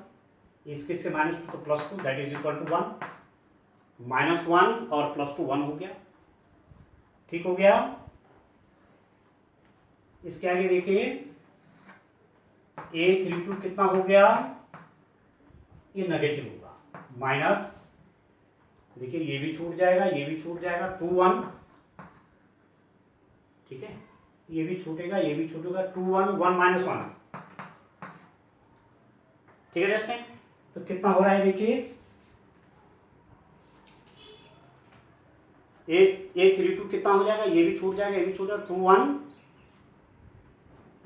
इसके से -2 तो +2, दैट इज इक्वल टू 1, -1 और +2 1 हो गया, ठीक हो गया। इसके आगे देखिए A32 कितना हो गया, ये नेगेटिव होगा, माइनस, देखिए ये भी छूट जाएगा ये भी छूट जाएगा, 2 1, ठीक है, ये भी छूटेगा ये भी छूटेगा, 2 1 1 -1, ठीक है दोस्तों। तो कितना हो रहा है देखिए, A32 कितना हो जाएगा, ये भी छूट जाएगा ये भी छूट जाएगा, 2 1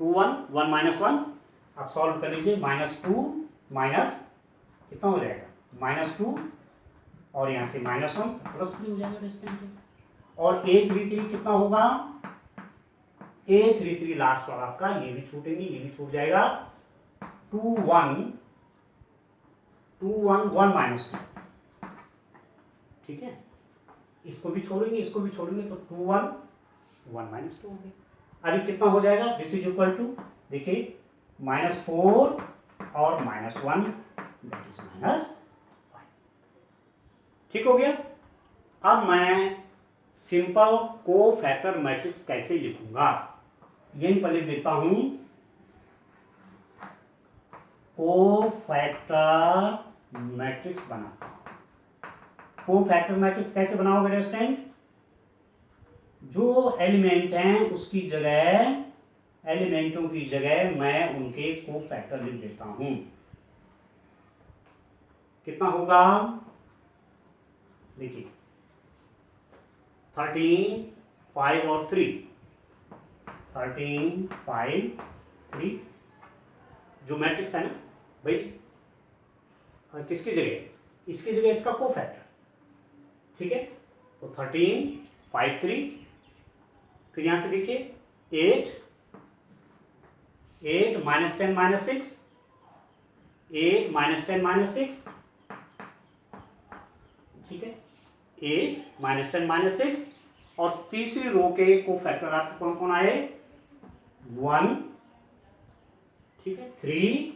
1 -1, आप सॉल्व कर लीजिए, -2 माइनस कितना हो जाएगा, -2 और यहाँ से -1 +3 हो जाएगा दोस्तों। और A33 कितना होगा, A33 लास्ट वाला आपका, ये भी छूटेंगे ये भी छूट जाएगा, 2 1 1 -2, ठीक है, इसको भी छोड़ेंगे इसको भी छोड़ेंगे, तो 2 1 1 -2 हो गया। अभी कितना हो जाएगा, दिस इज इक्वल टू, देखिए -4 और -1, दैट इज -5, ठीक हो गया। अब मैं सिंपल को फैक्टर मैट्रिक्स कैसे लिखूंगा, यहीं पर लिख देता हूं, को फैक्टर मैट्रिक्स बनाता हूं। को फैक्टर मैट्रिक्स कैसे बनाओगे स्टूडेंट, जो एलिमेंट हैं उसकी जगह, एलिमेंटों की जगह मैं उनके को फैक्टर लिख देता हूं। कितना होगा, देखिए 13 5 और 3, 13 5 3, जो मैट्रिक्स है ना भाई, किसकी जगह, इसकी जगह इसका को फैक्टर, ठीक है, तो 13 5 3, फिर यहां से देखिए 8 -10 -6, 8 -10 -6, ठीक है, 8 -10 -6, और तीसरी रो के को फैक्टर आपके कौन कौन आए, 1, ठीक है, 3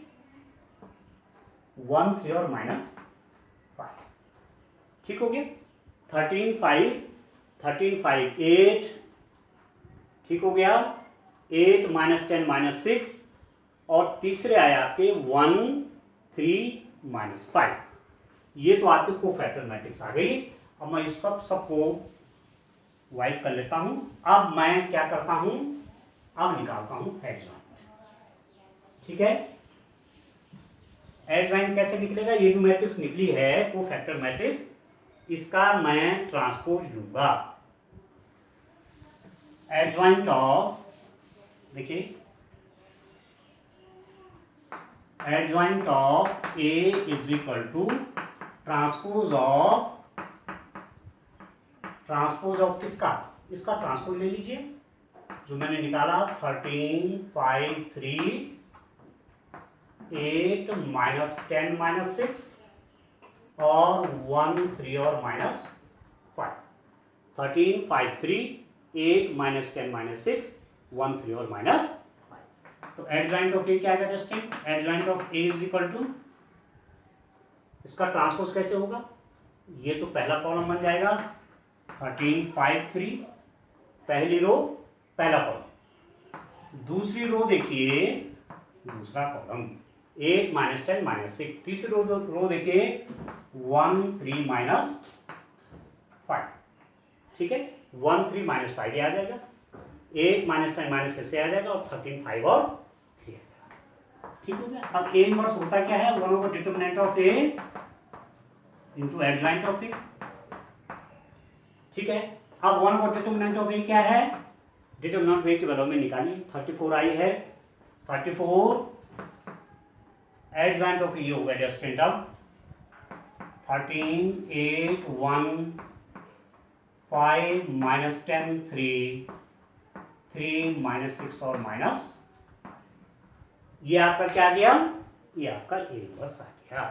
1 3 और -5, ठीक हो गया। 13 5 8, ठीक हो गया, 8 -10 -6, और तीसरे आए आपके 1 3 -5, ये तो आपके को फैक्टर मैट्रिक्स आ गई। अब मैं इसको सबको वाइप कर लेता हूं। अब मैं क्या करता हूं, अब निकालता हूं एडजॉइंट, ठीक है। एडजॉइंट कैसे निकलेगा, ये जो मैट्रिक्स निकली है को फैक्टर मैट्रिक्स, इसका मैं ट्रांसपोज लूंगा, एडजॉइंट ऑफ, देखिए adjoint of A is equal to transpose of किसका, इसका ट्रांसपोज ले लीजिए, जो मैंने निकाला 13 5 3 8 -10 -6 और 1 3 और -5, 13 5 3 8 -10 -6 1 3 और -5, तो एडजॉइंट ऑफ ए क्या है दोस्तों, adjoint of A is equal to, इसका ट्रांसपोज कैसे होगा, ये तो पहला कॉलम बन जाएगा 13 5 3, पहली रो पहला कॉलम, दूसरी रो देखिए दूसरा कॉलम 8 -10 -6, तीसरी रो देखिए 1 3 -5, ठीक है, 1 3 -5 ये आ जाएगा, 8 -10 -6 से आ जाएगा, और 13 5 और 3 आ जाएगा, ठीक हो गया। अब ए इनवर्स होता क्या है, 1 over determinant of A into adjoint of A, ठीक है। अब 1 ओवर डिटरमिनेंट ऑफ ए क्या है, डिटरमिनेंट ऑफ ए की वैल्यू में निकालिए, 34 आई है, 34 एडजॉइंट ऑफ ए होगा जस्ट अब 13 8 1 5 -10 3 3 माइनस 6 और माइनस, ये आपका क्या आ गया, ये आपका ए इनवर्स आ गया।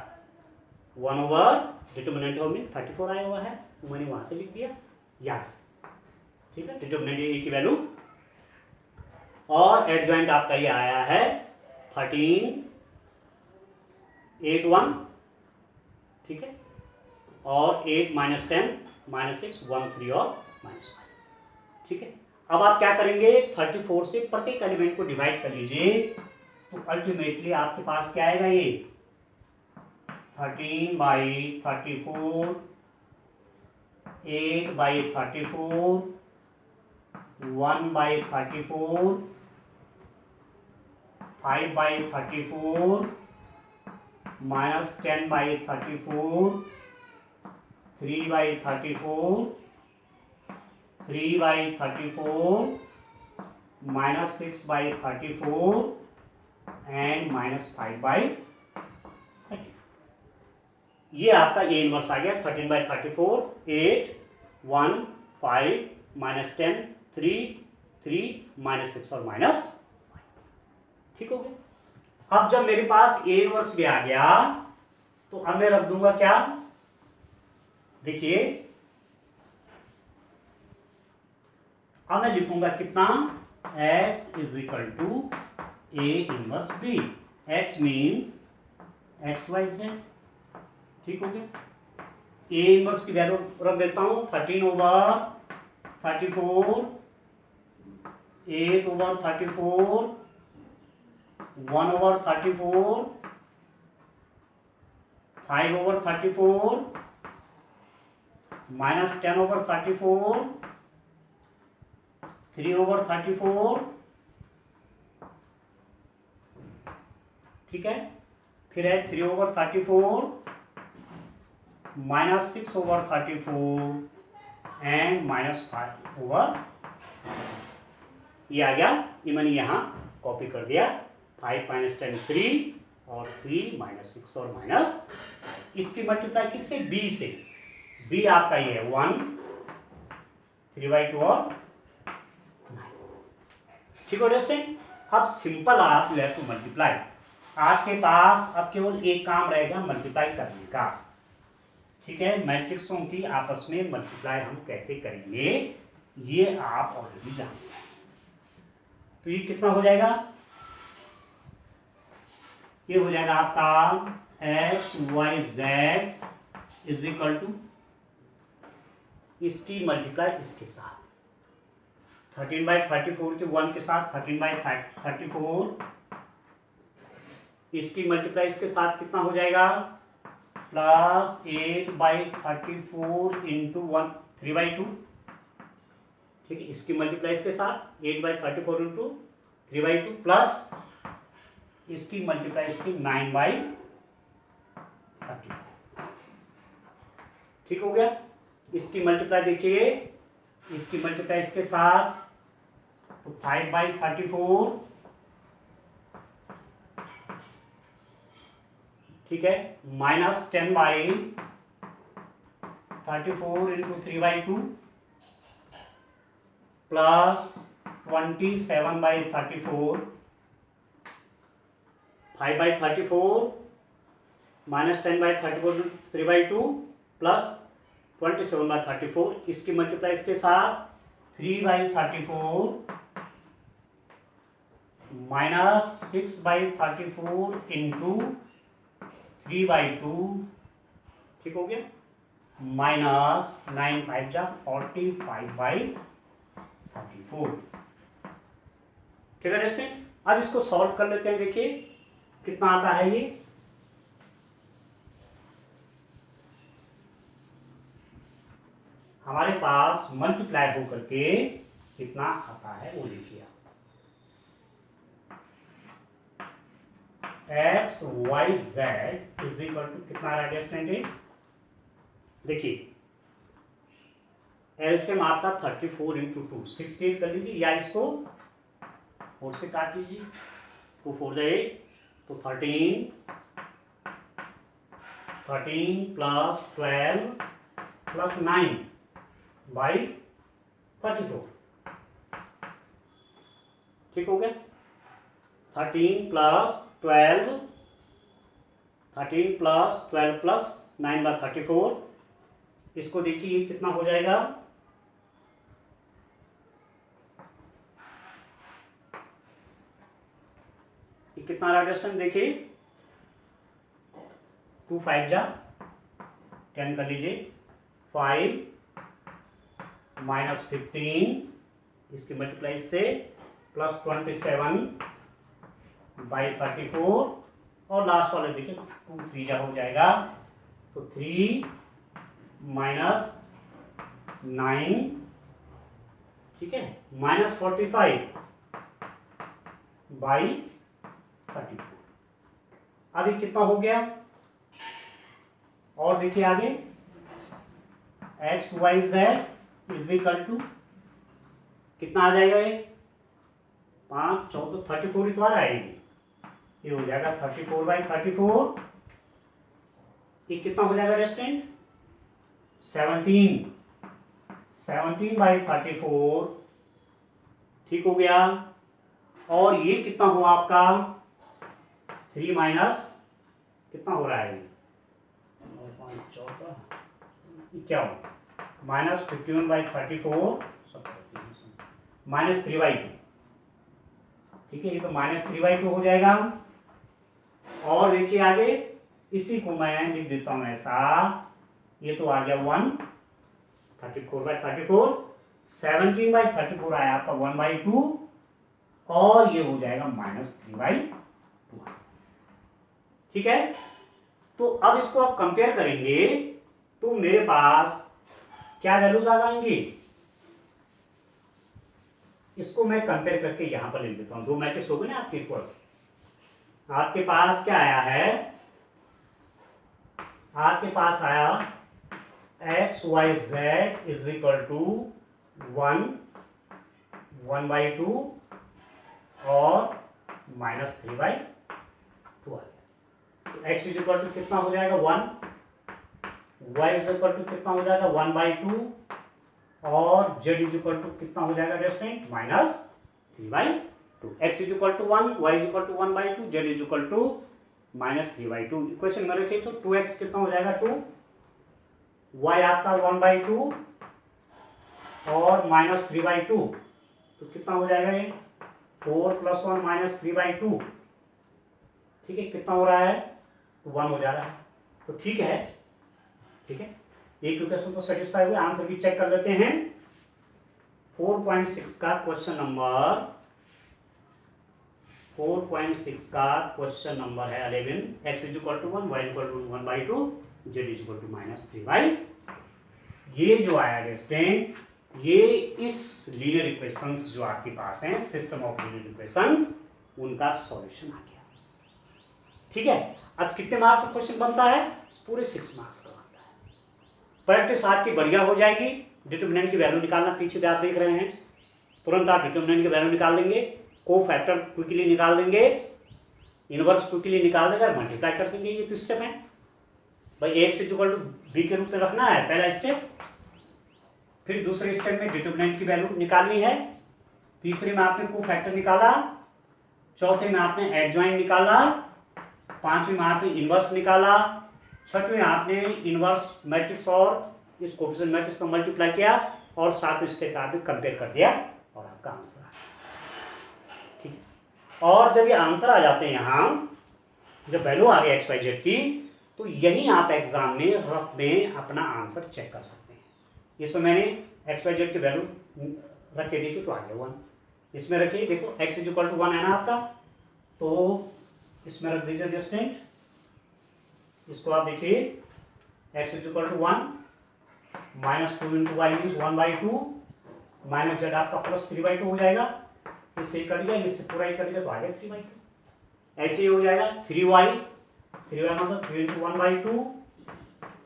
1/, डिटर्मिनेंट में 34 आया हुआ है, तो मैंने वहां से लिख दिया यस, ठीक है, डिटर्मिनेंट ए की वैल्यू। और एडजॉइंट आपका ये आया है 13, 8 1, ठीक है, और 8 माइनस 10 माइनस 6 1 3 और माइनस 5, ठीक है। अब आप क्या करेंगे, 34 से प्रत्येक एलिमेंट को डिवाइड कर लीजिए, तो अल्टीमेटली आपके पास क्या आएगा, ये 13/34, 8/34, 1/34, 5/34, माइनस 10/34, 3/34, 3/34, माइनस 6/34 एंड माइनस 5/34। ये आपका ए इनवर्स आ गया। 13/34, 8 1 5 माइनस 10 3 3 माइनस 6 और माइनस 5, ठीक हो गया। अब जब मेरे पास ए इनवर्स भी आ गया, तो अब मैं रख दूंगा क्या, देखिए अब मैं लिखूंगा कितना, x is equal to A inverse b. x means x y z, ठीक हो गया। ए इनवर्स की वैल्यू रख देता हूं 13/34, 8/34, 1/34, 5/34, माइनस 10/34, 3/34, ठीक है, फिर है 3/34, माइनस 6/34 एंड माइनस 5/, ये आ गया, ये मैंने यहाँ कॉपी कर दिया। 5 माइनस 10 3 और 3 माइनस 6 और माइनस, इसकी मल्टीप्लाई किससे, बी से। बी आपका ये है 1 3/2 और 9, ठीक है दोस्तों। अब सिंपल आप यू हैव टू मल्टीप्लाई। आपके पास अब केवल एक काम रहेगा, मल्टीप्लाई करने का, ठीक है। मैट्रिक्सों की आपस में मल्टीप्लाई हम कैसे करेंगे, ये आप ऑलरेडी जानते हैं। तो ये कितना हो जाएगा, ये हो जाएगा आपका x y z is equal to, इसकी मल्टीप्लाई इसके साथ 13/34 के 1 के साथ 13/34, इसकी मल्टीप्लाई इसके साथ कितना हो जाएगा, प्लस 8/34 इंटू 1 3/2, ठीक है। इसकी मल्टीप्लाई इसके साथ 8/34 इंटू 3/2 प्लस इसकी मल्टीप्लाई इसकी 9/34, ठीक हो गया। इसकी मल्टीप्लाई देखिए, इसकी मल्टीप्लाई इसके साथ तो 5/34, ठीक है, minus 10/34 into 3/2 plus 27/34, 5/34 minus 10/34 into 3/2 plus 27/34, इसकी मल्टीप्लाई इसके साथ 3/34 माइनस 6/34 इंटू 3/2, ठीक हो गया, माइनस 9 5 जा 45/34, ठीक है दोस्तों। अब इसको सॉल्व कर लेते हैं, देखिए कितना आता है ये, हमारे पास मल्टीप्लाई होकर के कितना आता है वो देखिए। X y z is equal to कितना आ रहा है, देखिए एलसीएम आपका 34 इंटू 2 68 कर लीजिए, या इसको 4 से काट लीजिए, 2 4 जाए तो 13 प्लस 12 प्लस 9/34, ठीक हो गया। 13 प्लस 12 प्लस 9/34, इसको देखिए ये कितना हो जाएगा, ये कितना आ रहा है देखिए, 2 5 जा 10 कर लीजिए, 5 माइनस 15 इसकी मल्टीप्लाई से प्लस 27/34 और लास्ट वाले देखिए 2 3 जा हो जाएगा, तो 3 माइनस 9, ठीक है, माइनस 45/34। अब ये कितना हो गया, और देखिए आगे x y z is equal to कितना आ जाएगा, ये 5 14 34 ही तो आ रहा है, ये हो जाएगा 34/34, ये कितना हो जाएगा रेस्टेंट 17/34, ठीक हो गया। और ये कितना हुआ आपका 3 माइनस कितना हो रहा है, 5 माइनस 51/34 माइनस 3/2, ठीक है, ये तो माइनस 3/2 हो जाएगा। और देखिए आगे इसी को मैं लिख देता हूं ऐसा, ये तो आ गया 1 34/34, 17/34 आया आपका 1/2 और ये हो जाएगा माइनस 3/2, ठीक है। तो अब इसको आप कंपेयर करेंगे तो मेरे पास क्या वैल्यूज आ जाएंगी, इसको मैं कंपेयर करके यहां पर लिख देता हूं, 2 मैट्रिक्स हो गए ना आपके ऊपर, आपके पास क्या आया है, आपके पास आया x y z is equal to 1/2 और माइनस 3/2 आ गया। तो एक्स इज इक्वल टू कितना हो जाएगा 1, वाई इज इक्वल टू कितना हो जाएगा 1/2 और जेड इज इक्वल टू कितना हो जाएगा रेस्टेंट minus 3/2। X is equal to 1, Y is equal to 1/2, Z is equal to minus 3/2। Equation में रखिए तो 2x कितना हो जाएगा 2, y आपका 1/2 और माइनस 3/2, तो कितना हो जाएगा ये 4 + 1 माइनस 3/2, ठीक है, कितना हो रहा है तो 1 हो जा रहा है, तो ठीक है, ठीक है, एक क्वेश्चन तो सेटिस्फाई हुए। आंसर भी चेक कर लेते हैं। 4.6 का क्वेश्चन नंबर 4.6 का क्वेश्चन नंबर है 11, x is equal to 1, y equal to 1/2, z is equal to minus 3/2। ये जो आया रेस्टेंट, ये इस लीनियर इक्वेशंस जो आपके पास हैं, सिस्टम ऑफ लीनियर इक्वेशंस, उनका सॉल्यूशन आ गया, ठीक है। अब कितने मार्क्स का क्वेश्चन बनता है, पूरे 6 मार्क्स का बनता है। प्रैक्टिस आपकी बढ़िया हो जाएगी। डिटरमिनेंट की वैल्यू निकालना पीछे भी आप देख रहे हैं, तुरंत आप डिटरमिनेंट की वैल्यू निकाल देंगे, को फैक्टर क्विकली निकाल देंगे, इनवर्स क्विकली निकाल देंगे, मल्टीप्लाई कर देंगे। ये तो स्टेप है भाई, x is equal to B के रूप में रखना है पहला स्टेप, फिर दूसरे स्टेप में डिटरमिनेंट की वैल्यू निकालनी है, तीसरे में आपने को फैक्टर निकाला, चौथे में आपने एडजॉइंट निकाला, पांचवें में आपने इनवर्स निकाला, छठवें में आपने इनवर्स मैट्रिक्स और इस कोफिशिएंट मैट्रिक्स को मल्टीप्लाई किया और सातवें स्टेप आपने कंपेयर कर दिया और आपका आंसर आ गया, ठीक है। और जब ये आंसर आ जाते हैं यहाँ, जब वैल्यू आ गई एक्स वाई जेड की, तो यही आप एग्जाम में रफ में अपना आंसर चेक कर सकते हैं। इसमें मैंने एक्स वाई जेड की वैल्यू रख के देखी तो आ गया 1, इसमें रखिए देखो एक्स इज इक्वल टू 1 है ना आपका, तो इसमें रख दीजिए डिस्टेंट, इसको आप देखिए x is equal to 1 minus 2 into y means 1/2 minus z आपका प्लस 3/2 हो जाएगा, इससे कर लिया, इससे पूरा ही कर लिया तो आ गया 3/2, ऐसे ही हो जाएगा 3y मतलब 3 इंटू 1/2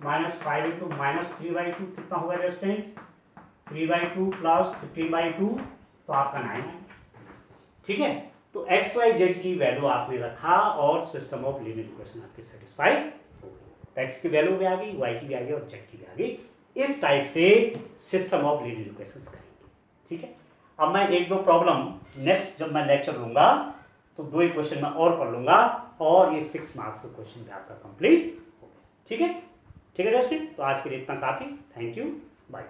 माइनस 5 इंटू माइनस 3/2 कितना होगा रेस्टेंट 3/2 प्लस 15/2, तो आपका 9 है, ठीक है। तो एक्स वाई जेड की वैल्यू आपने रखा और सिस्टम ऑफ लीनियर इक्वेशन आपकी सेटिस्फाई हो गई, एक्स की वैल्यू भी आ गई, वाई की भी आ गई और जेड की भी आ गई। इस टाइप से सिस्टम ऑफ लीनियर इक्वेशंस करेंगे, ठीक है। अब मैं एक दो प्रॉब्लम नेक्स्ट जब मैं लेक्चर लूँगा तो 2 ही क्वेश्चन मैं और कर लूँगा और ये 6 मार्क्स का क्वेश्चन भी आपका कंप्लीट हो गया। ठीक है, ठीक है दोस्तों, तो आज के लिए इतना काफ़ी। Thank you, bye.